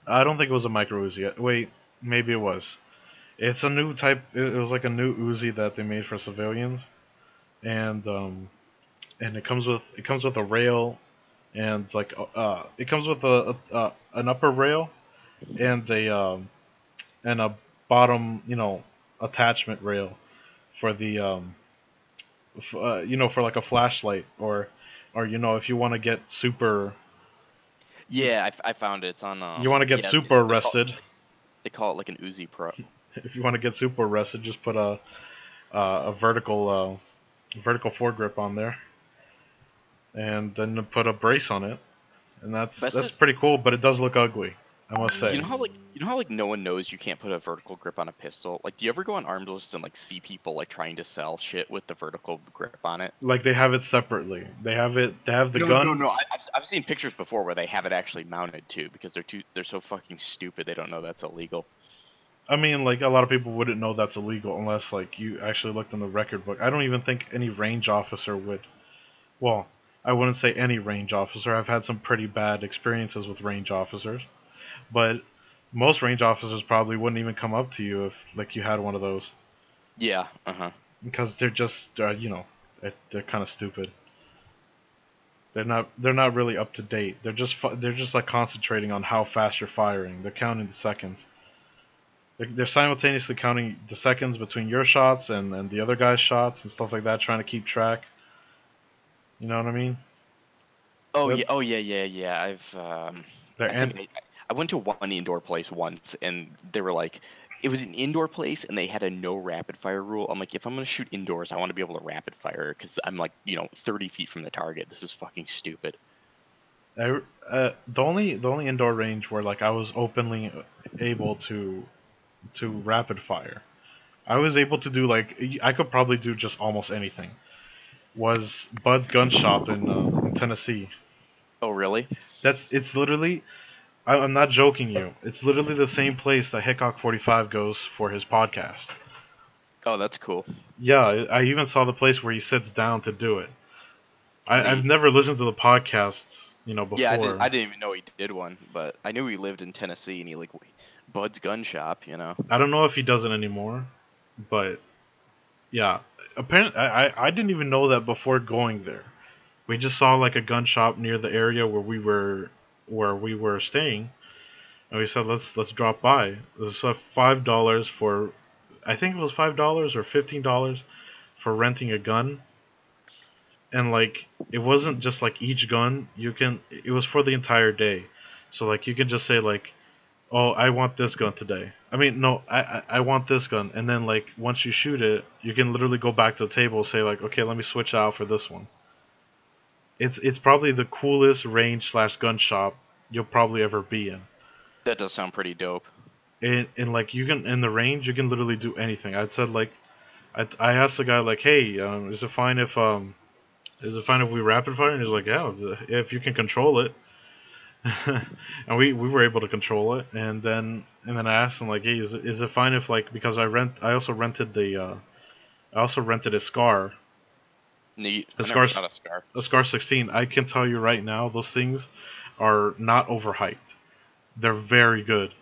I don't think it was a micro Uzi. Wait, maybe it was. It's a new type. It was like a new Uzi that they made for civilians, and and it comes with a rail and like it comes with an upper rail and a bottom attachment rail for the for like a flashlight or if you want to get super Yeah, I found it. It's on you want to get yeah super they call arrested. they call it like an Uzi Pro. If you want to get super arrested, just put a vertical foregrip on there and then put a brace on it, and Best that's is pretty cool. But it does look ugly, I must say. you know how like no one knows you can't put a vertical grip on a pistol. Like, do you ever go on Arms List and like see people like trying to sell shit with the vertical grip on it? Like they have it separately. They have the No, no, gun. no. I've seen pictures before where they have it actually mounted too because they're so fucking stupid they don't know that's illegal. I mean, like a lot of people wouldn't know that's illegal unless like you actually looked in the record book. I don't even think any range officer would. Well, I wouldn't say any range officer. I've had some pretty bad experiences with range officers, but most range officers probably wouldn't even come up to you if like you had one of those. Yeah. Uh-huh. because they're just they're kind of stupid. They're not really up to date. They're just like concentrating on how fast you're firing. They're counting the seconds. They're simultaneously counting the seconds between your shots and the other guy's shots and stuff like that, trying to keep track. You know what I mean? Oh They're, yeah. Oh yeah. Yeah. Yeah. they're I think and I went to one indoor place once, and they were like, it was an indoor place, and they had a no rapid fire rule. I'm like, if I'm gonna shoot indoors, I want to be able to rapid fire because I'm like, 30 feet from the target. This is fucking stupid. the only indoor range where like I was openly able to rapid fire. I was able to do like I could probably do just almost anything. Was Bud's gun shop in Tennessee. Oh really? It's literally I'm not joking you. It's literally the same place that Hickok 45 goes for his podcast. Oh, that's cool. Yeah, I even saw the place where he sits down to do it. I've Neat. never listened to the podcast, Yeah, I didn't. before. I didn't even know he did one, but I knew he lived in Tennessee, and he like Bud's gun shop. I don't know if he does it anymore, but yeah. Apparently, I didn't even know that before going there. We just saw like a gun shop near the area where we were staying, and we said let's drop by. It was $5 for, I think it was $5 or $15 for renting a gun, and like it wasn't just like each gun. It was for the entire day, so like you can just say like, oh, I want this gun today. I mean, no, I want this gun, and then like once you shoot it, you can literally go back to the table and say like, okay, let me switch out for this one. It's probably the coolest range slash gun shop you'll probably ever be in. That does sound pretty dope. And like you can in the range you can literally do anything. I'd said like I asked the guy like, hey, is it fine if we rapid fire? And he's like, yeah, if you can control it. And we were able to control it. And then I asked him like, hey, is it fine if like because I also rented a Scar, Neat. a I never Scar shot a scar. a Scar 16. I can tell you right now, those things are not overhyped. They're very good.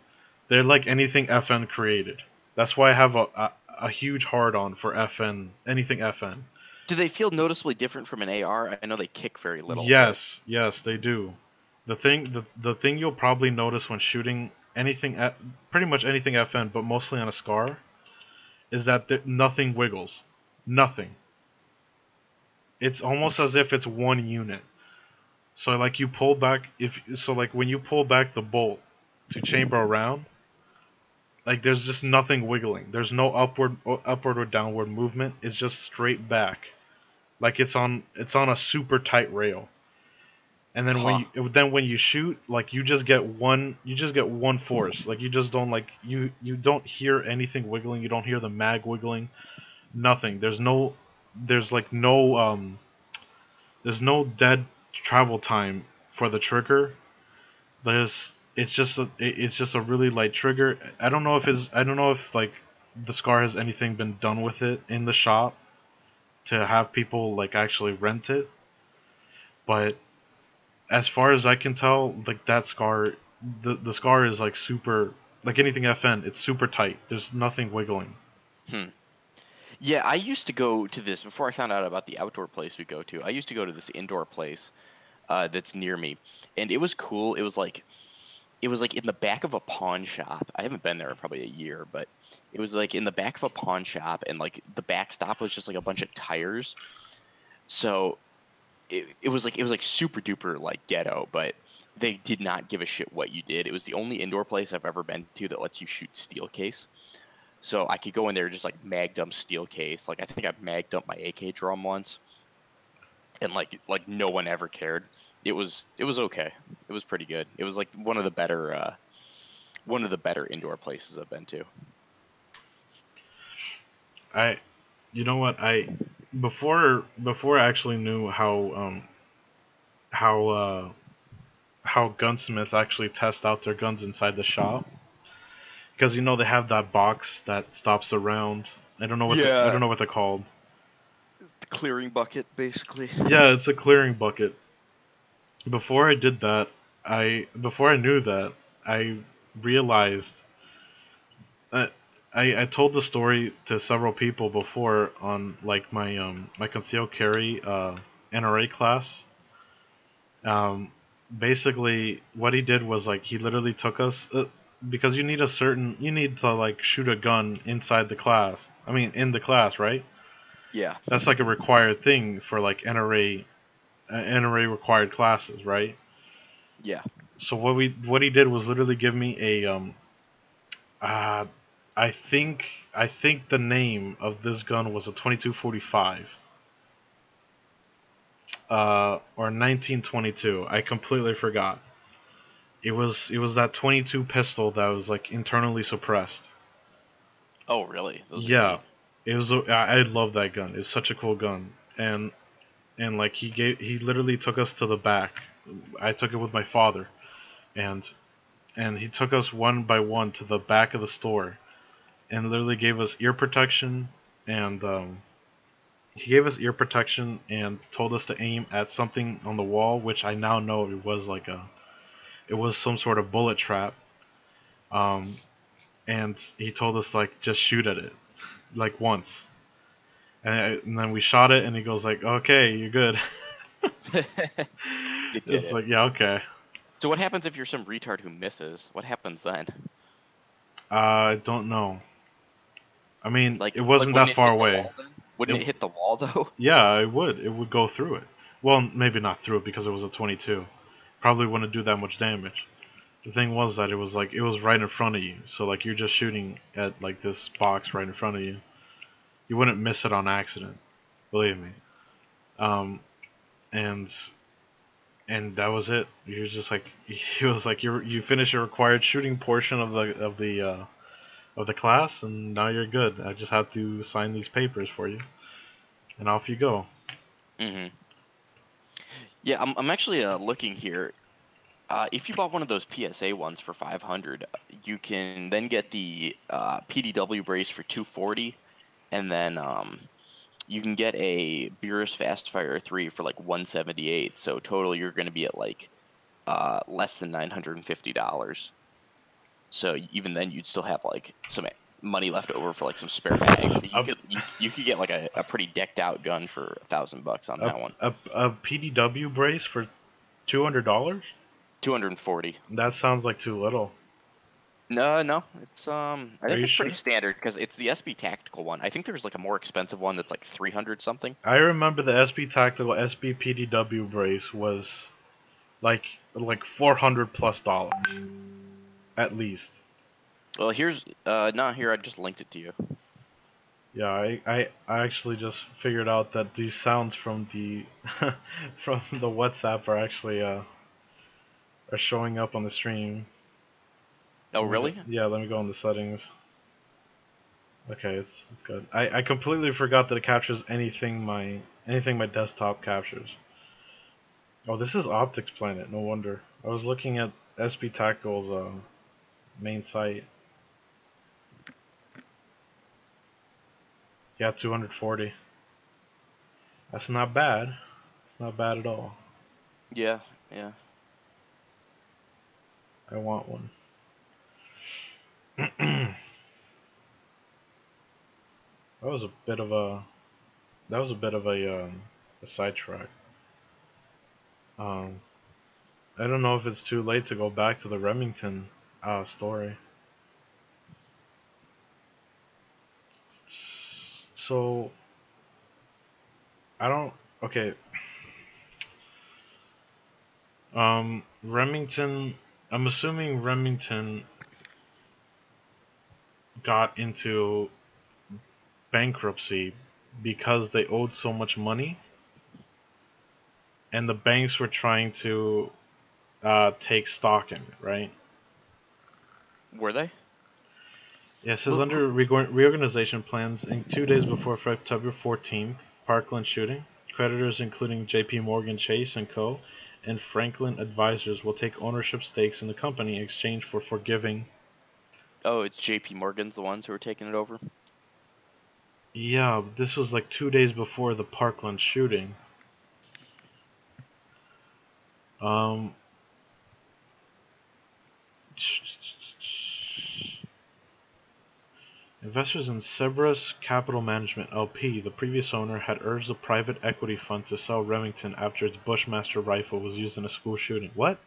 They're like anything FN created. That's why I have a huge hard on for FN, anything FN. Do they feel noticeably different from an AR? I know they kick very little, but Yes, they do. The thing you'll probably notice when shooting pretty much anything FN, but mostly on a Scar, is that nothing wiggles. Nothing. It's almost as if it's one unit. So like you pull back if so like when you pull back the bolt to chamber around, like there's just nothing wiggling. There's no upward or downward movement. It's just straight back. Like it's on a super tight rail. And then huh? when you shoot, like you just get one force. Like you just don't like you don't hear anything wiggling. You don't hear the mag wiggling. Nothing. There's no dead travel time for the trigger. It's just a really light trigger. I don't know if like the Scar has anything been done with it in the shop to have people like actually rent it, but as far as I can tell, like that Scar, the Scar is like super, like anything FN. It's super tight. There's nothing wiggling. Hmm. Yeah, I used to go to this before I found out about the outdoor place we go to. I used to go to this indoor place that's near me, and it was cool. It was like in the back of a pawn shop. I haven't been there in probably a year, but it was like in the back of a pawn shop, and like the backstop was just like a bunch of tires. So it was like super duper like ghetto, but they did not give a shit what you did. It was the only indoor place I've ever been to that lets you shoot steel case. So I could go in there and just like mag dump steel case. Like I think I mag dumped my AK drum once, and like no one ever cared. It was okay. It was pretty good. It was like one of the better indoor places I've been to. I, you know what before I actually knew how how gunsmiths actually test out their guns inside the shop, because they have that box that stops the round. I Yeah, don't know what they're called. the clearing bucket basically. Yeah, it's a clearing bucket. Before I knew that, I realized. I told the story to several people before on like my concealed carry NRA class. Um, basically, what he did was like he literally took us because you need to like shoot a gun inside the class. I mean, in the class, right? Yeah. That's like a required thing for like NRA required classes, right? Yeah. So what he did was literally give me a uh I think I think the name of this gun was a 2245 or 1922. I completely forgot. It was that 22 pistol that was like internally suppressed. Oh, really? Those are Yeah, neat. I love that gun. It's such a cool gun. And like he literally took us to the back. I took it with my father, and he took us one by one to the back of the store and literally gave us ear protection and he gave us ear protection and told us to aim at something on the wall, which I now know it was some sort of bullet trap. Um, and he told us like just shoot at it like once, and then we shot it, and he goes like, "Okay, you're good." You did It's it. like, yeah, okay. So what happens if you're some retard who misses? What happens then? I don't know. I mean, it Like wasn't wouldn't that it far hit the away. wall then? Wouldn't It, it hit the wall though? yeah, it would. It would go through it. Well, maybe not through it because it was a 22. Probably wouldn't do that much damage. The thing was that it was right in front of you. So like you're just shooting at like this box right in front of you. You wouldn't miss it on accident. Believe me. Um, and that was it. You're just like he was like you finish your required shooting portion of the class, and now you're good. I just have to sign these papers for you, and off you go. Hmm. Yeah, I'm actually looking here. If you bought one of those PSA ones for 500, you can then get the PDW brace for 240, and then you can get a Beerus Fastfire 3 for like 178. So total, you're going to be at like less than $950. So even then, you'd still have like some money left over for like some spare mags. So A you could get like a pretty decked out gun for $1,000 on that one. a PDW brace for $200? 240. That sounds like too little. No, no, it's I Are think you it's pretty sure? standard because it's the SB Tactical one. I think there's like a more expensive one that's like 300 something. I remember the SB Tactical SB PDW brace was like $400 plus at least. Well, here's not here. I just linked it to you. Yeah, I actually just figured out that these sounds from the from the WhatsApp are actually are showing up on the stream. Oh, really? Let me go in the settings. Okay, it's good. I completely forgot that it captures anything my desktop captures. Oh, this is Optics Planet. No wonder. I was looking at SB Tactical's main site. Yeah, 240. That's not bad. It's not bad at all. Yeah, yeah. I want one. That was a bit of a that was a bit of a sidetrack. Um, I don't know if it's too late to go back to the Remington story. So I don't. Okay. Remington. I'm assuming Remington got into bankruptcy because they owed so much money, and the banks were trying to take stock in it, right? Were they? Yeah, it says Who, under reorganization plans, in 2 days before September 14th, Parkland shooting, creditors including J.P. Morgan Chase and Co. and Franklin Advisors will take ownership stakes in the company in exchange for forgiving. oh, it's J.P. Morgan's the ones who are taking it over. Yeah, this was like 2 days before the Parkland shooting. Um, Investors in Cerberus Capital Management LP, the previous owner, had urged the private equity fund to sell Remington after its Bushmaster rifle was used in a school shooting. What?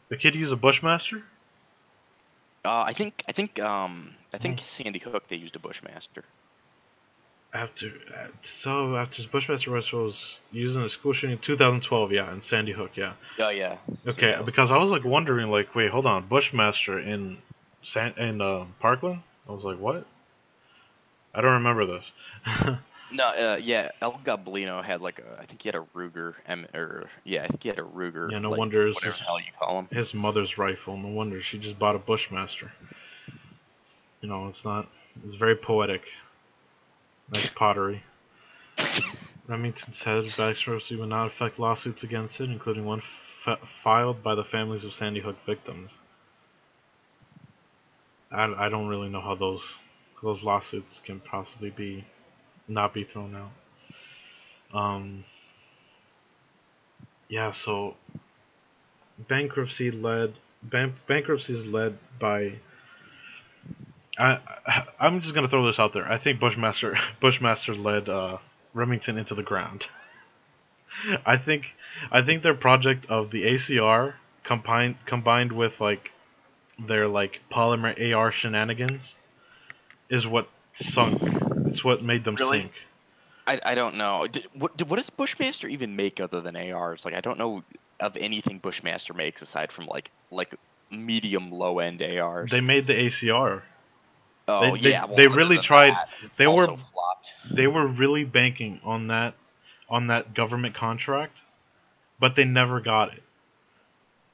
The kid used a Bushmaster? I Hmm. think Sandy Hook they used a Bushmaster. After after his Bushmaster rifle was used in a school shooting in 2012, yeah, in Sandy Hook, yeah. Oh yeah. So Okay, that was because I was like wondering, like, wait, hold on, Bushmaster in Parkland? I was like, what? I don't remember this. no. Yeah. El Gablino had like a. I think he had a Ruger or yeah. I think he had a Ruger, Yeah, no like wonder it's whatever the hell you call him. his mother's rifle. No wonder she just bought a Bushmaster. You know, it's not. It's very poetic. Nice pottery. Remington said bankruptcy will not affect lawsuits against it, including one filed by the families of Sandy Hook victims. I don't really know how those lawsuits can possibly be not be thrown out. Yeah, so bankruptcy is led by. I I'm just gonna throw this out there. I think Bushmaster led Remington into the ground. I think I think their project of the ACR combined with like their like polymer AR shenanigans is what sunk. It's what made them Really? sink. I don't know. What does Bushmaster even make other than ARs? Like I don't know of anything Bushmaster makes aside from like medium low end They ARs. made the ACR. Oh yeah. Well, They other really than tried. that, it They were also flopped. they were really banking on that government contract, but they never got it.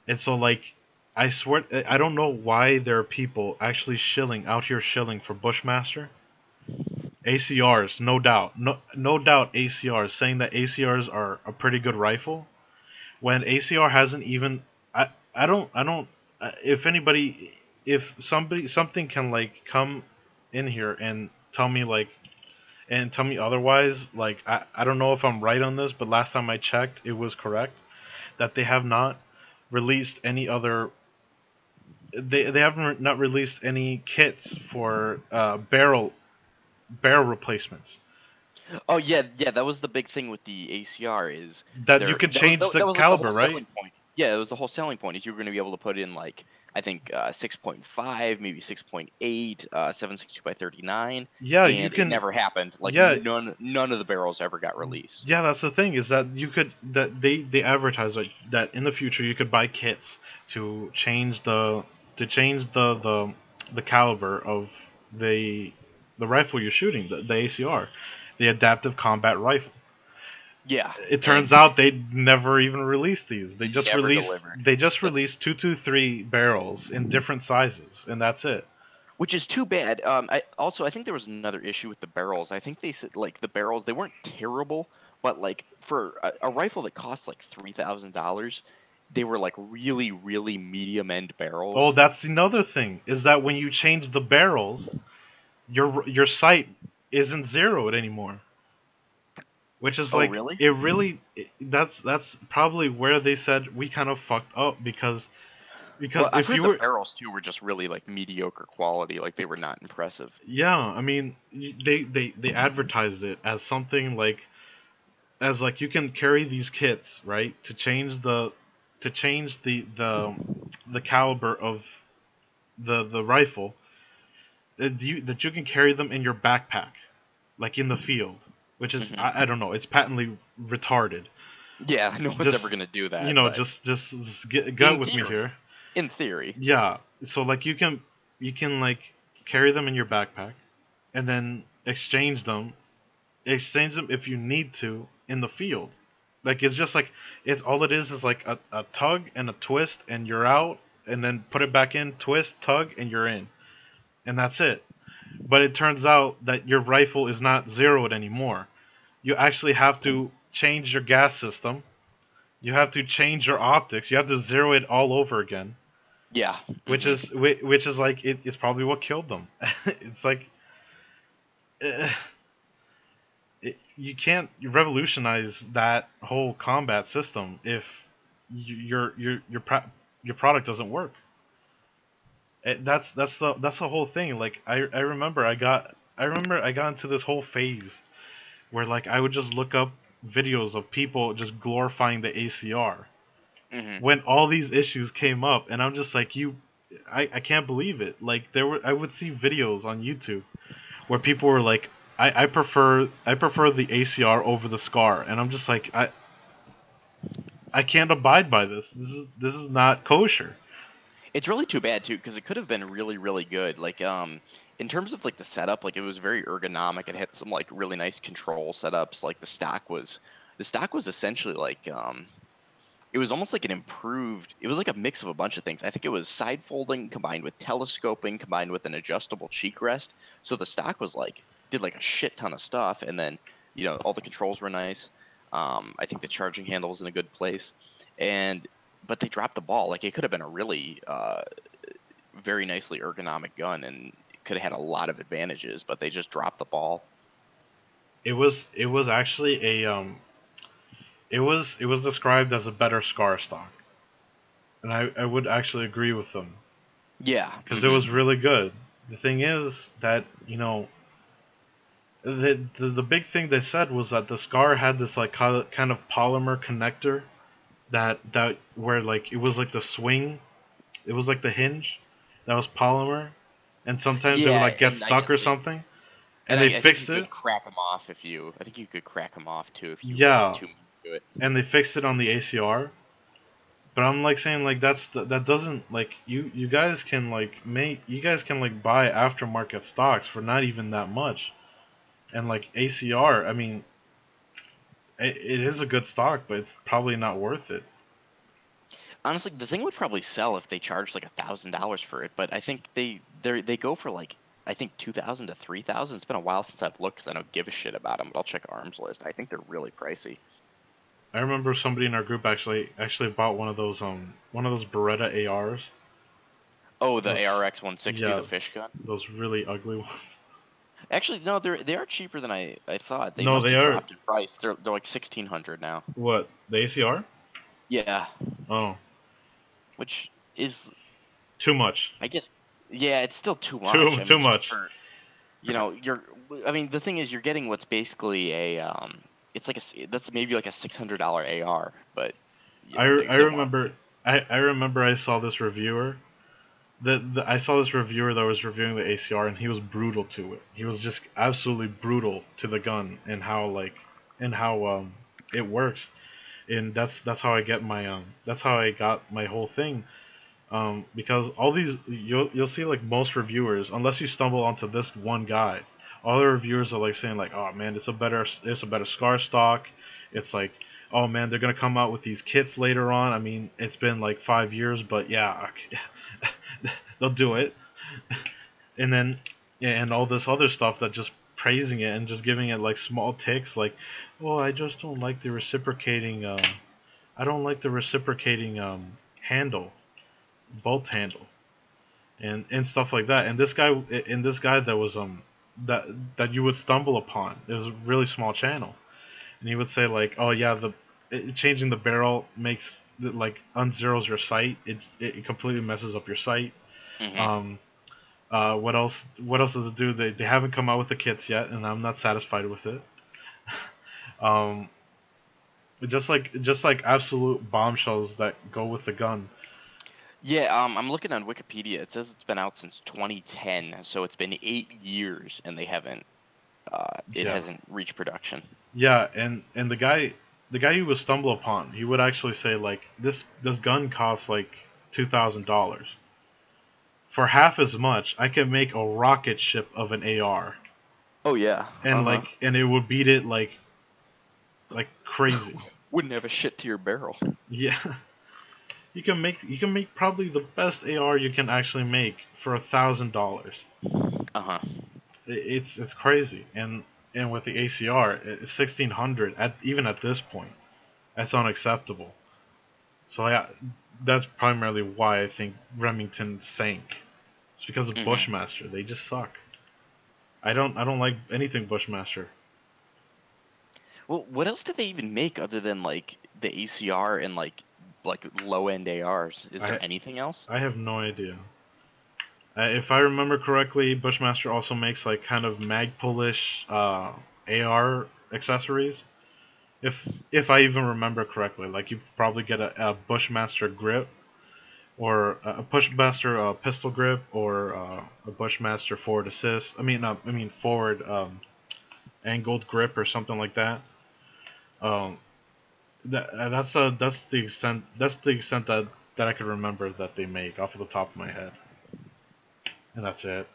And so like I swear I don't know why there are people actually shilling for Bushmaster. ACRs, no doubt. No doubt ACRs saying that ACRs are a pretty good rifle when ACR hasn't even I don't if anybody if something can like come in here and tell me otherwise, like I don't know if I'm right on this, but last time I checked it was correct that they have not released any other they haven't not released any kits for barrel replacements Oh yeah, yeah. That was the big thing with the ACR is that you there. could change the That was like the whole caliber, right? selling point. Yeah, it was the whole selling point is you were going to be able to put in like I think 6.5, maybe 6.8, 7.62 by 39, Yeah, you and it can. never happened. Like Yeah, none of the barrels ever got released. yeah. That's the thing is that you could that they advertise like that in the future you could buy kits to change the caliber of the the rifle you're shooting, the ACR, the adaptive combat rifle. Yeah, It turns and out they never even released these. never delivered. They just That's released 223 barrels in different sizes, and that's it. which is too bad. I think there was another issue with the barrels. I think they said like the barrels they weren't terrible, but like for a rifle that costs like $3,000, they were like really medium end Oh, barrels. that's another thing is that when you change the barrels, your sight isn't zeroed anymore. Which is Oh like really? that's probably where they said we kind of fucked up because Well, I've if heard you the were barrels too were just really like mediocre quality. Like they were not impressive. yeah, I mean they advertised it as something like as like you can carry these kits, right, to change the caliber of the rifle that you can carry them in your backpack like in the field, which is Hmm. I don't know, it's patently retarded. Yeah, no one's Just ever gonna do you that, know, but just get in with me here. theory, in theory, Yeah. So like you can like carry them in your backpack and then exchange them if you need to in the field. Like it's just like it's all it is like a tug and a twist and you're out and then put it back in, twist, tug and you're in. And that's it. But it turns out that your rifle is not zeroed anymore. You actually have to change your gas system. You have to change your optics. You have to zero it all over again, yeah. Hmm. which is like it's probably what killed them. It's like uh, you can't revolutionize that whole combat system if your product doesn't work. That's the whole thing. Like I remember I got into this whole phase where like I would just look up videos of people just glorifying the ACR Hmm. when all these issues came up, and I'm just like, I can't believe it. Like I would see videos on YouTube where people were like, I prefer the ACR over the Scar, and I'm just like, I can't abide by this. This is not kosher. It's really too bad too, because it could have been really, really good. Like, in terms of like the setup, like it was very ergonomic. It had some like really nice control setups. Like the stock was essentially like it was almost like an improved. It was like a mix of a bunch of things. I think it was side folding combined with telescoping combined with an adjustable cheek rest. So the stock was like did like a shit ton of stuff, and then all the controls were nice. I think the charging handle was in a good place, and but they dropped the ball. Like it could have been a really very nicely ergonomic gun, and could have had a lot of advantages, but they just dropped the ball. It was actually it was described as a better Scar stock, and I would actually agree with them Yeah. because it was really good. The thing is that the big thing they said was that the Scar had this like kind of polymer connector that where like it was like the swing, it was like the hinge that was polymer, and sometimes it would Yeah, like get and I stuck guess or they something, and and I, they I think you fixed it. could crack them off if you. I think you could crack them off too if you were Yeah, too mean to it. and they fixed it on the ACR. But I'm like saying like that doesn't like you guys can like buy aftermarket stocks for not even that much, and like ACR, I mean it is a good stock, but it's probably not worth it. Honestly, the thing would probably sell if they charged like $1,000 for it, but I think they go for like I think 2,000 to 3,000. It's been a while since I've looked because I don't give a shit about them, but I'll check Arms List. I think they're really pricey. I remember somebody in our group actually bought one of those Beretta ARs. Oh, the Those ARX 160, the yeah, fish gun. those really ugly ones. Actually, no, they are cheaper than I thought. They No, must they have are. dropped in price. They're like 1,600 now. What, the ACR? Yeah, Oh, which is too much. I guess yeah, it's still too much. Too I too mean, just much. for you're I mean, the thing is you're getting what's basically a it's like that's maybe like a $600 AR, but I they want remember I remember I saw this reviewer. I saw this reviewer that was reviewing the ACR, and he was brutal to it. He was just absolutely brutal to the gun and how it works. And that's how I got my whole thing. Because all these you'll see like most reviewers, unless you stumble onto this one guy, all the reviewers are like saying like, oh man, it's a better Scar stock. It's like, oh man, they're gonna come out with these kits later on. I mean, it's been like 5 years, but yeah, they'll do it. And then yeah, and all this other stuff that just praising it and just giving it like small ticks like, oh, I just don't like the reciprocating. I don't like the reciprocating handle, bolt handle, and stuff like that. And this guy that was that you would stumble upon. It was a really small channel, and he would say like, oh yeah, changing the barrel makes like unzeros your sight. It completely messes up your sight. hmm Um, what else? What else does it do? They haven't come out with the kits yet, and I'm not satisfied with it. Um, just like absolute bombshells that go with the gun. Yeah, I'm looking on Wikipedia. It says it's been out since 2010, so it's been 8 years, and it Yeah, hasn't reached production. yeah, and the guy you would stumble upon, he would actually say like this gun costs like $2,000. For half as much, I can make a rocket ship of an AR, Oh yeah, and it would beat it like crazy. wouldn't have a shit to your barrel. Yeah, you can make probably the best AR you can actually make for $1,000. Uh huh. It's crazy, and with the ACR, 1,600 at even at this point, that's unacceptable. So yeah, that's primarily why I think Remington sank. It's because of hmm Bushmaster. They just suck. I don't like anything Bushmaster. Well, what else do they even make other than like the ACR and like low end ARs? Is there I anything else? I have no idea. If I remember correctly, Bushmaster also makes like kind of Magpulish AR accessories. If if I even remember correctly, like you probably get a Bushmaster grip or a Bushmaster pistol grip or a Bushmaster forward assist. I mean forward angled grip or something like that. Um, that's the extent that I could remember that they make off of the top of my head, and that's it.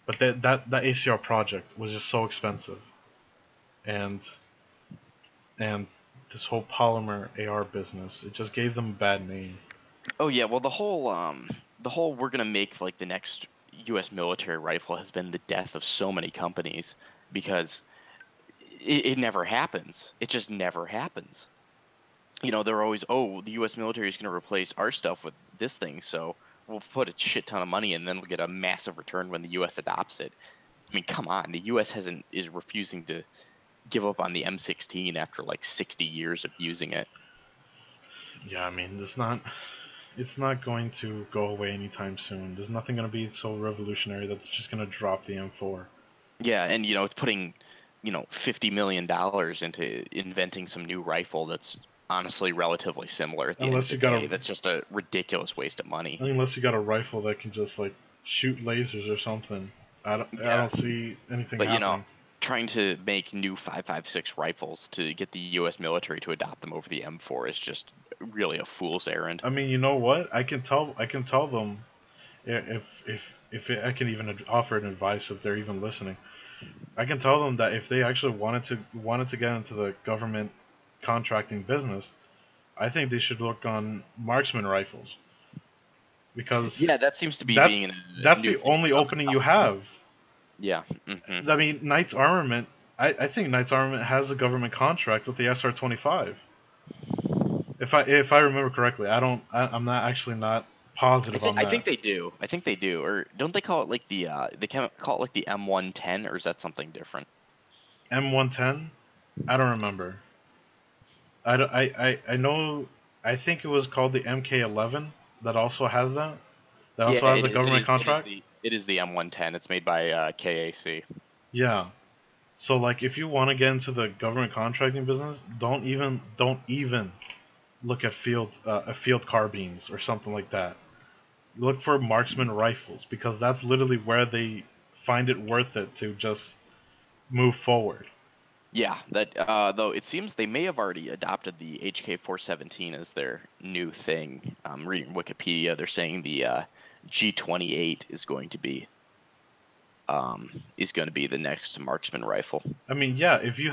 But that ACR project was just so expensive, and and this whole polymer AR business, it just gave them a bad name. Oh yeah, well the whole we're gonna make like the next U.S. military rifle has been the death of so many companies because it never happens. It just never happens. They're always, oh, the U.S. military is gonna replace our stuff with this thing, so we'll put a shit ton of money and then we'll get a massive return when the U.S. adopts it. I mean, come on, the U.S. hasn't is refusing to give up on the M16 after like 60 years of using it. Yeah, I mean, it's not going to go away anytime soon. There's nothing going to be so revolutionary that's just going to drop the M4. Yeah, and it's putting, $50 million into inventing some new rifle that's honestly relatively similar at the end of Unless the you got day. a That's just a ridiculous waste of money. unless you got a rifle that can just like shoot lasers or something. I Yeah, don't see anything but happening. trying to make new 5.56 rifles to get the U.S. military to adopt them over the M4 is just really a fool's errand. I mean, you know what? I can tell them if I can even offer an advice if they're even listening. I can tell them that if they actually wanted to get into the government contracting business, I think they should look on marksman rifles because Yeah, that seems to be that's being a that's new the thing only coming opening up. you have. Yeah. Hmm. I mean, Knights Armament. I think Knights Armament has a government contract with the SR-25. If I remember correctly, I'm not actually not positive on I that. think they do. I think they do. Or don't they call it like call it like the M110, or is that something different? M110. I don't remember. I know. I think it was called the MK11 that also has that. That Yeah, also has a government contract. it is the M110. It's made by KAC. Yeah. So like, if you want to get into the government contracting business, don't even look at field carbines or something like that. Look for marksman rifles because that's literally where they find it worth it to just move forward. Yeah, that though it seems they may have already adopted the HK417 as their new thing. Reading Wikipedia, they're saying the G28 is going to be the next marksman rifle. I mean, yeah, if you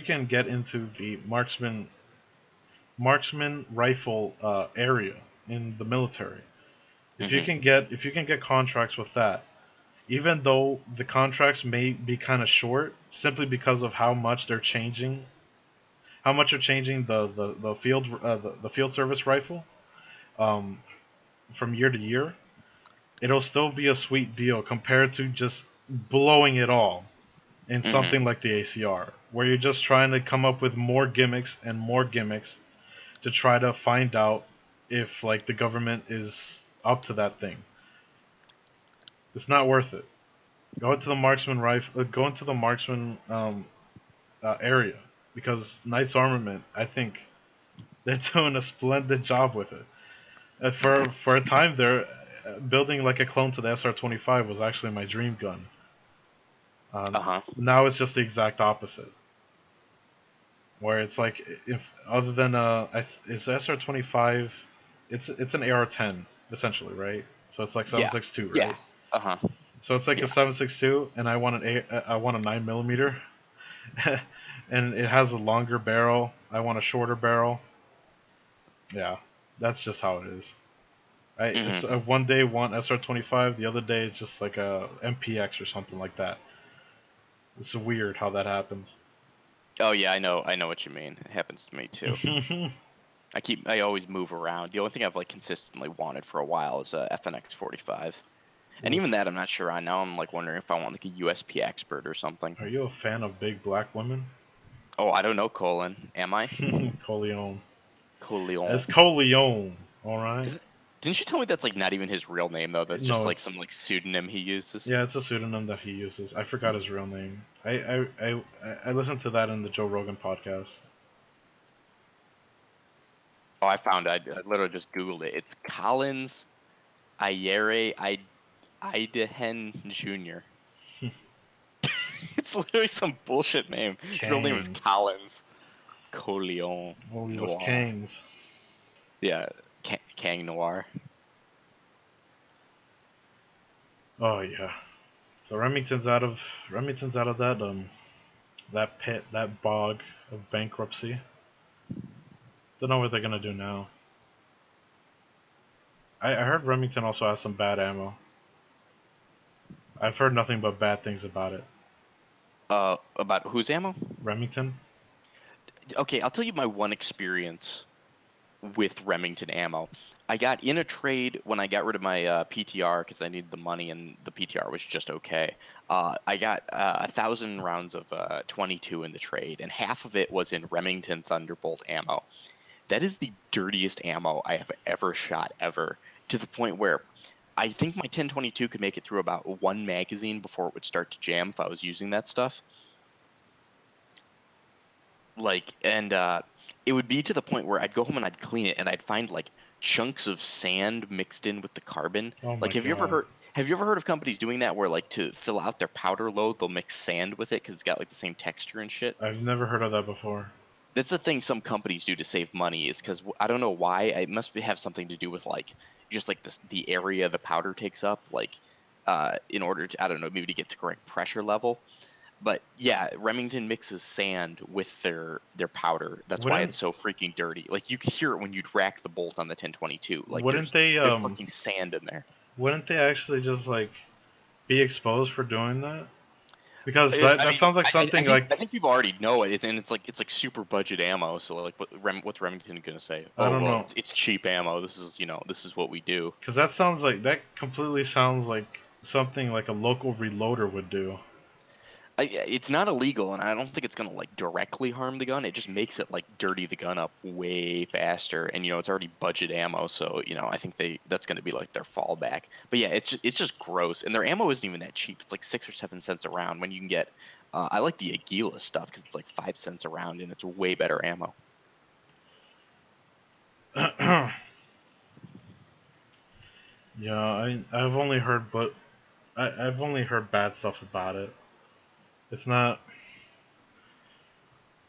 can get into the marksman rifle area in the military, Hmm. if you can get contracts with that, even though the contracts may be kind of short, simply because of how much they're changing the field service rifle um, from year to year, it'll still be a sweet deal compared to just blowing it all in Hmm. something like the ACR, where you're just trying to come up with more gimmicks and more gimmicks to try to find out if like the government is up to that thing. It's not worth it. Go into the marksman area because Knights Armament, I think they're doing a splendid job with it. For a time there, building like a clone to the SR-25 was actually my dream gun. Uh huh. Now it's just the exact opposite, where it's like if other than it's SR-25, it's an AR-10 essentially, right? So it's like Yeah. 7.62, Yeah. right? Uh huh. So it's like a Yeah. 7.62, and I want a 9 millimeter, and it has a longer barrel. I want a shorter barrel. Yeah, that's just how it is. It's Hmm. one day want SR-25, the other day it's just like a MPX or something like that. It's weird how that happens. Oh yeah, I know. I know what you mean. It happens to me too. I always move around. The only thing I've like consistently wanted for a while is a FNX 45. And Oof. even that I'm not sure on. Now I'm like wondering if I want like a USP expert or something. Are you a fan of big black women? Oh, I don't know, Colin. Am I? Coleon. Coleon. It's Coleon, Is alright? it? Didn't you tell me that's like not even his real name though? That's just No, like it's some like pseudonym he uses. yeah, it's a pseudonym that he uses. I forgot his real name. I listened to that in the Joe Rogan podcast. Oh, I found it. I literally just Googled it. It's Collins Ayere Idehen Jr. It's literally some bullshit name. His real name is Kangs. Collins Coleon Well, he was Noir. Kangs. Yeah, Kang Noir. Oh yeah. So Remington's out of that pit, that bog of bankruptcy. Don't know what they're gonna do now. I heard Remington also has some bad ammo. I've heard nothing but bad things about it. About whose ammo? Remington? Okay, I'll tell you my one experience with Remington ammo. I got in a trade when I got rid of my PTR because I needed the money and the PTR was just okay. I got 1,000 rounds of 22 in the trade, and half of it was in Remington Thunderbolt ammo. That is the dirtiest ammo I have ever shot ever, to the point where I think my 1022 could make it through about one magazine before it would start to jam if I was using that stuff. Like, and it would be to the point where I'd go home and I'd clean it and I'd find like chunks of sand mixed in with the carbon. Oh Like, my god. have you ever heard of companies doing that where like to fill out their powder load, they'll mix sand with it because it's got like the same texture and shit? I've never heard of that before. That's the thing some companies do to save money is because I don't know why. It must have something to do with like just like the area the powder takes up, like in order to, I don't know, maybe to get the correct pressure level. But yeah, Remington mixes sand with their powder. That's why Wouldn't it's so freaking dirty. Like you could hear it when you'd rack the bolt on the 1022. Like wouldn't they there's fucking sand in there. wouldn't they actually just like be exposed for doing that? Because I that mean, sounds like something I like think people already know it, and it's like super budget ammo. So like, what's Remington gonna say? I Oh don't well, know. it's cheap ammo. This is this is what we do. Because that sounds like that completely sounds like something like a local reloader would do. It's not illegal, and I don't think it's gonna like directly harm the gun. It just makes it like dirty the gun up way faster, and it's already budget ammo, so I think that's gonna be like their fallback. But yeah, it's just gross, and their ammo isn't even that cheap. It's like 6 or 7 cents a round when you can get. I like the Aguila stuff because it's like 5 cents a round, and it's way better ammo. Yeah, I've only heard I've only heard bad stuff about it. It's not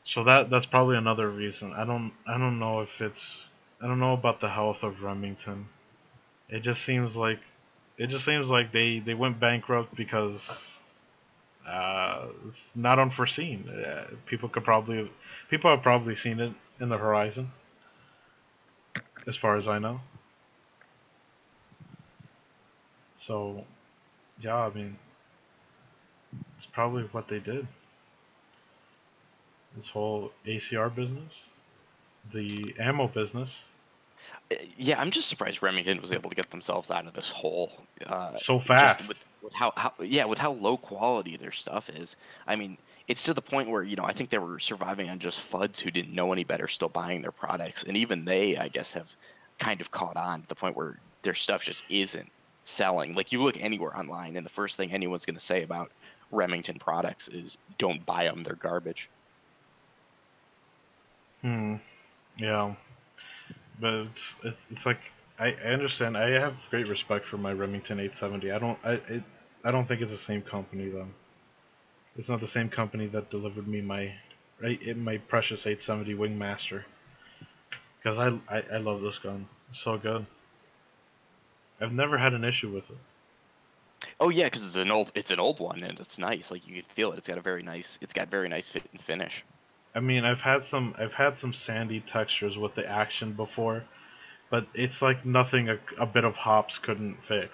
so that's probably another reason. I don't know if it's I don't know about the health of Remington. It just seems like they went bankrupt because it's not unforeseen. People have probably seen it in the horizon, as far as I know. So yeah, I mean it's probably what they did. This whole ACR business, the ammo business, Yeah, I'm just surprised Remington was able to get themselves out of this hole. so Just fast. with how yeah, with how low quality their stuff is. I mean, it's to the point where I think they were surviving on just FUDs who didn't know any better, still buying their products, and even they, I guess, have kind of caught on to the point where their stuff just isn't selling. Like you look anywhere online, and the first thing anyone's going to say about Remington products is, "Don't buy them; they're garbage." Hmm. Yeah, but it's like I understand. I have great respect for my Remington 870. I don't think it's the same company though. It's not the same company that delivered me my precious 870 Wingmaster. Because I love this gun. It's so good. I've never had an issue with it. Oh yeah, because it's an old one, and it's nice. Like you can feel it. It's got very nice fit and finish. I mean, I've had some sandy textures with the action before, but it's like nothing a bit of hops couldn't fix.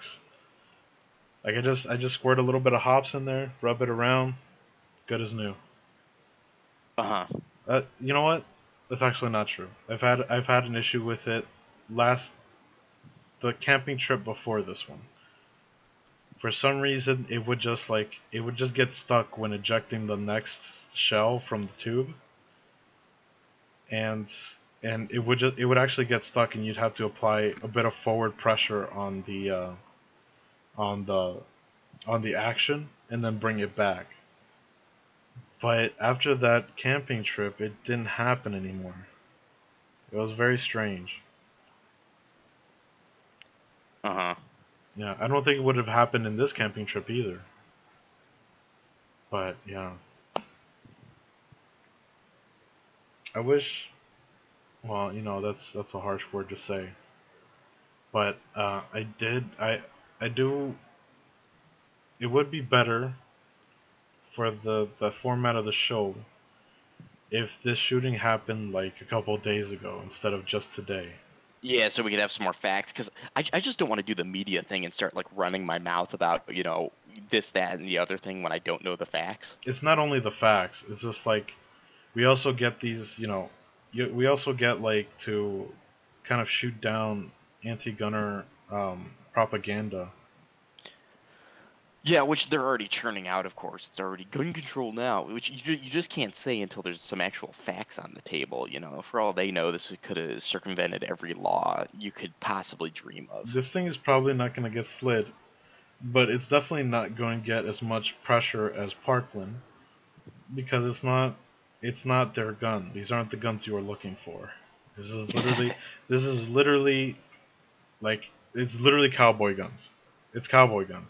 Like I just squirt a little bit of hops in there, rub it around, good as new. Uh huh. You know what? That's actually not true. I've had an issue with it last the camping trip before this one. For some reason, it would just get stuck when ejecting the next shell from the tube, and and it would actually get stuck, and you'd have to apply a bit of forward pressure on the on the action, and then bring it back. But after that camping trip, it didn't happen anymore. It was very strange. Uh-huh. Yeah, I don't think it would have happened in this camping trip either. But yeah, I wish. Well, that's a harsh word to say. But I do. It would be better for the format of the show if this shooting happened like a couple days ago instead of just today. Yeah, so we could have some more facts, because I just don't want to do the media thing and start like running my mouth about, this, that, and the other thing when I don't know the facts. It's not only the facts. It's just like we also get these, we also get like to kind of shoot down anti-gunner propaganda. Yeah, which they're already churning out, of course. It's already gun control now, which you just can't say until there's some actual facts on the table. For all they know, this could have circumvented every law you could possibly dream of. This thing is probably not going to get slid, but it's definitely not going to get as much pressure as Parkland because it's not their gun. These aren't the guns you are looking for. This is literally this is literally like it's literally cowboy guns. It's cowboy guns.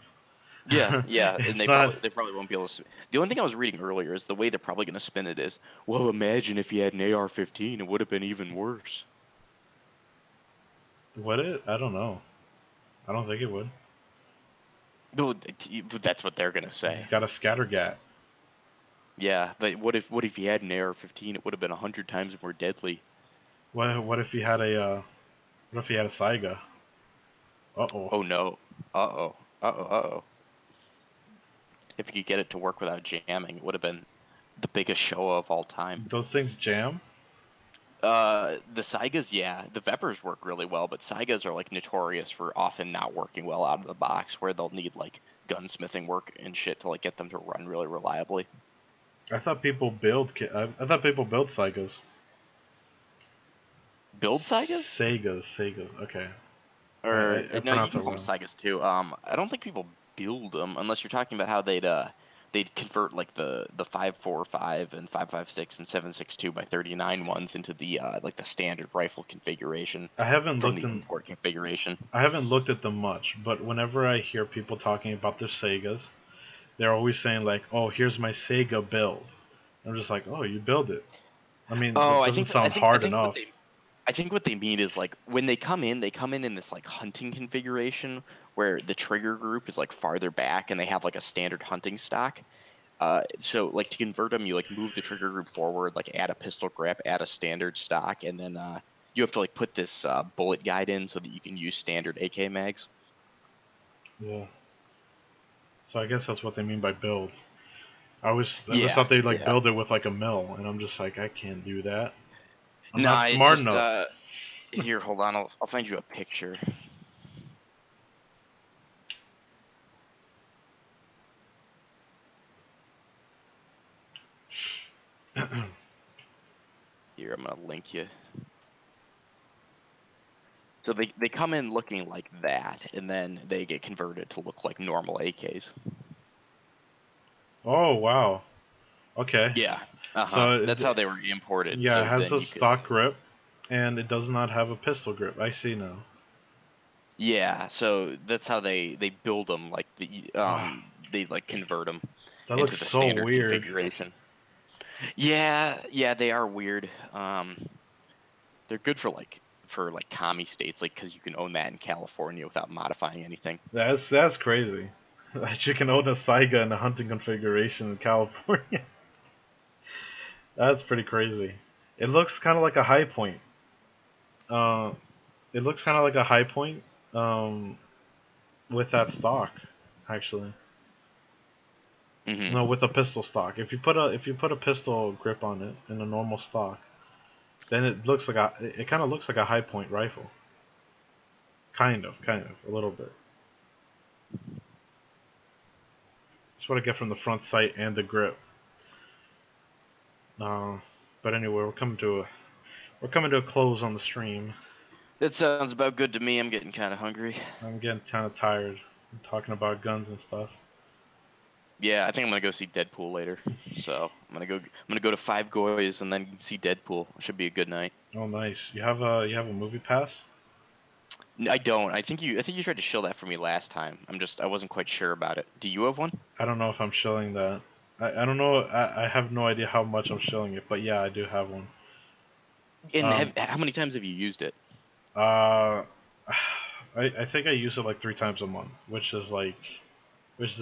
Yeah, yeah, and It's they not. probably won't be able to. The only thing I was reading earlier is the way they're probably going to spin it is, well, imagine if you had an AR-15, it would have been even worse. Would it? I don't know. I don't think it would. No, that's what they're going to He's say. got a scattergat. Yeah, but what if you had an AR-15? It would have been 100 times more deadly. What if he had a what if he had a Saiga? Uh oh. Oh no. Uh-oh. Uh-oh. Uh-oh. If you could get it to work without jamming, it would have been the biggest show of all time. Those things jam. The Saigas, yeah, the Vepers work really well, but Saigas are like notorious for often not working well out of the box, where they'll need like gunsmithing work and shit to like get them to run really reliably. I thought people build Saigas. Build Saigas? Segas. Okay, Or I no, you pronounced can it call them wrong. Saigas too. I don't think people build them unless you're talking about how they'd convert like the 5.45 and 5.56 and 7.62 by 39 ones into the like the standard rifle configuration I haven't from looked the in. import configuration. I haven't looked at them much, but whenever I hear people talking about their Segas, they're always saying like, "Oh, here's my Sega build." I'm just like, "Oh, you build it." I mean, Oh, that I doesn't think I sound think I hard think what enough. they mean is like when they come in this like hunting configuration where the trigger group is like farther back and they have like a standard hunting stock. So like to convert them, you like move the trigger group forward, like add a pistol grip, add a standard stock, and then you have to like put this bullet guide in so that you can use standard AK mags. Yeah. So I guess that's what they mean by build. I always Yeah, thought they'd like yeah. build it with like a mill, and I'm just like, I can't do that. I'm not Nah, it's smart just enough. here. Hold on, I'll find you a picture. Here, I'm gonna link you. So they come in looking like that, and then they get converted to look like normal AKs. Oh wow. Okay. Yeah. Uh-huh. So That's how they were imported. yeah, it So has then a you could. stock grip, and it does not have a pistol grip. I see now. Yeah. So that's how they build them. Like Ah, they like convert them that looks into the so standard weird. configuration. Yeah. Yeah. They are weird. They're good for like commie states, like because you can own that in California without modifying anything. That's crazy. That you can own a Saiga in a hunting configuration in California. That's pretty crazy. It looks kind of like a high point. Uh, it looks kind of like a high point. Um, with that stock, actually. Hmm. No, with a pistol stock. If you put a pistol grip on it in a normal stock, then it kind of looks like a high point rifle. Kind of, a little bit. That's what I get from the front sight and the grip. Uh, but anyway, we're coming to a close on the stream. That sounds about good to me. I'm getting kind of hungry. I'm getting kind of tired of talking about guns and stuff. Yeah, I think I'm gonna go see Deadpool later. So I'm gonna go to Five Goys and then see Deadpool. Should be a good night. Oh, nice. You have a movie pass? I don't. I think you tried to shill that for me last time. I wasn't quite sure about it. Do you have one? I don't know if I'm shilling that. I don't know. I have no idea how much I'm shilling it, but yeah, I do have one. And Um, how many times have you used it? uh, I think I use it like 3 times a month, which is So you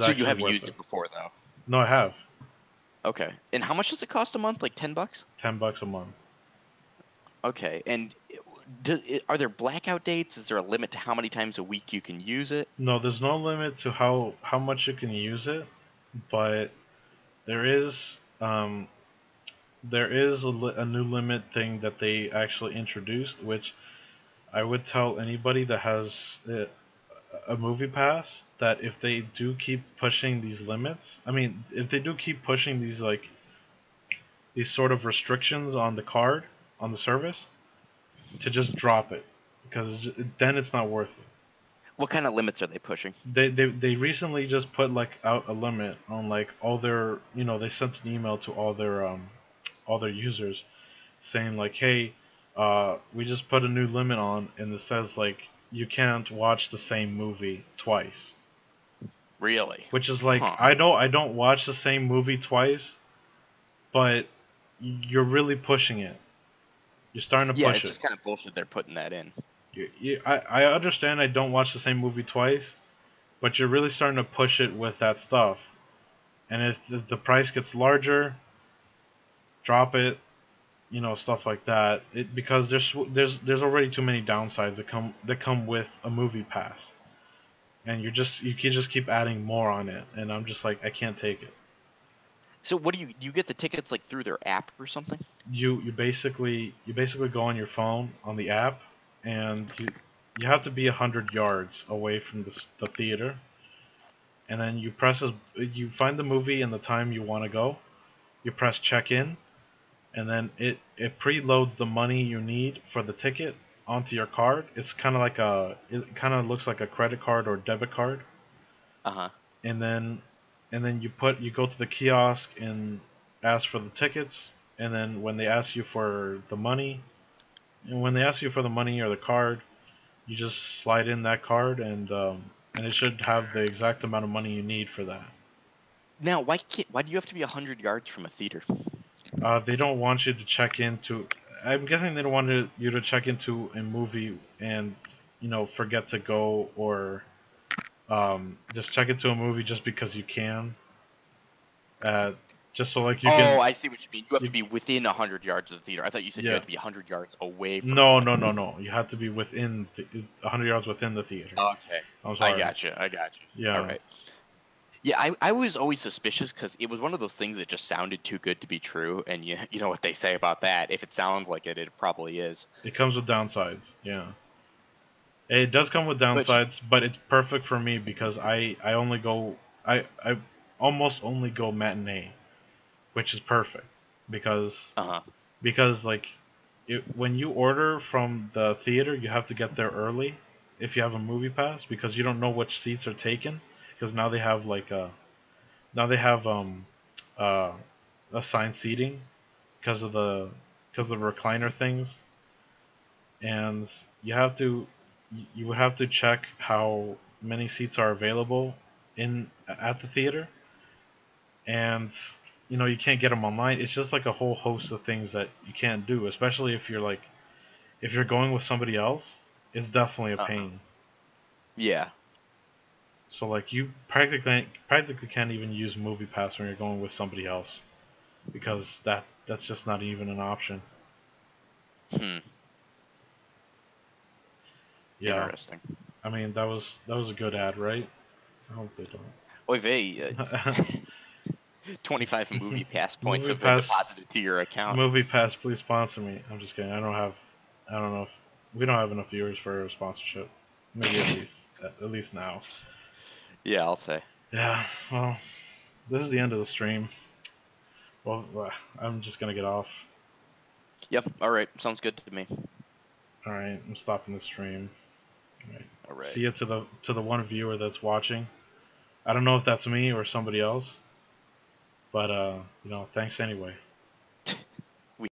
actually haven't worth used it. it before though. No, I have. Okay. And how much does it cost a month? Like $10? $10 a month. Okay. And are there blackout dates? Is there a limit to how many times a week you can use it? No, there's no limit to how much you can use it, but there is um there is a new limit thing that they actually introduced, which I would tell anybody that has a movie pass that if they do keep pushing these limits, I mean, if they do keep pushing these sort of restrictions on the card on the service, to just drop it because then it's not worth it. What kind of limits are they pushing? They recently just put like out a limit on like all their, they sent an email to all their users saying like, hey, we just put a new limit on, and it says like you can't watch the same movie twice. Really? Which is like, Huh. I know I don't watch the same movie twice, but you're really pushing it. You're starting to Yeah, push it's it. just kind of bullshit they're putting that in. I understand I don't watch the same movie twice, but you're really starting to push it with that stuff. And if the price gets larger, drop it, stuff like that. Because there's already too many downsides that come with a movie pass, and you can just keep adding more on it, and I'm just like, I can't take it. So what do you get the tickets like through their app or something? You basically go on your phone on the app, and you have to be 100 yards away from the theater, and then you find the movie and the time you want to go. You press check in, and then it preloads the money you need for the ticket onto your card. It kind of looks like a credit card or debit card, Uh-huh. and then you go to the kiosk and ask for the tickets, and then when they ask you for the money, or the card, you just slide in that card, and it should have the exact amount of money you need for that. Now, why do you have to be 100 yards from a theater? They don't want you to check into. I'm guessing they don't want you to check into a movie and forget to go, or just check into a movie just because you can. Uh, just so like you Oh, can. I see what you mean. You have to You, be within 100 yards of the theater. I thought you said you yeah. had to be 100 yards away from No, one. no, no, no. You have to be 100 yards within the theater. Okay. I'm I sorry. gotcha. I gotcha. All Yeah. right. Yeah, I was always suspicious because it was one of those things that just sounded too good to be true, and you know what they say about that. If it sounds like it probably is. It comes with downsides. Yeah. It does come with But downsides, but it's perfect for me because I almost only go matinee, which is perfect because uh-huh. like when you order from the theater, you have to get there early if you have a movie pass, because you don't know which seats are taken, because now they have uh assigned seating because of the recliner things, and you have to you would have to check how many seats are available in at the theater, and you can't get them online. It's just like a whole host of things that you can't do, especially if you're going with somebody else. It's definitely a Uh-huh. pain. Yeah. So like you practically can't even use movie pass when you're going with somebody else, because that's just not even an option. Hmm. Yeah. Interesting. I mean, that was a good ad, right? I hope they Oy vey, don't. 25 movie pass points Movie have been pass, deposited to your account. movie pass, please sponsor me. I'm just kidding. I don't know if we don't have enough viewers for a sponsorship. Maybe at least now. Yeah, I'll say. Yeah. Well, this is the end of the stream. Well, I'm just gonna get off. Yep. All right. Sounds good to me. All right, I'm stopping the stream. All right. All right. See you to the one viewer that's watching. I don't know if that's me or somebody else, but thanks anyway.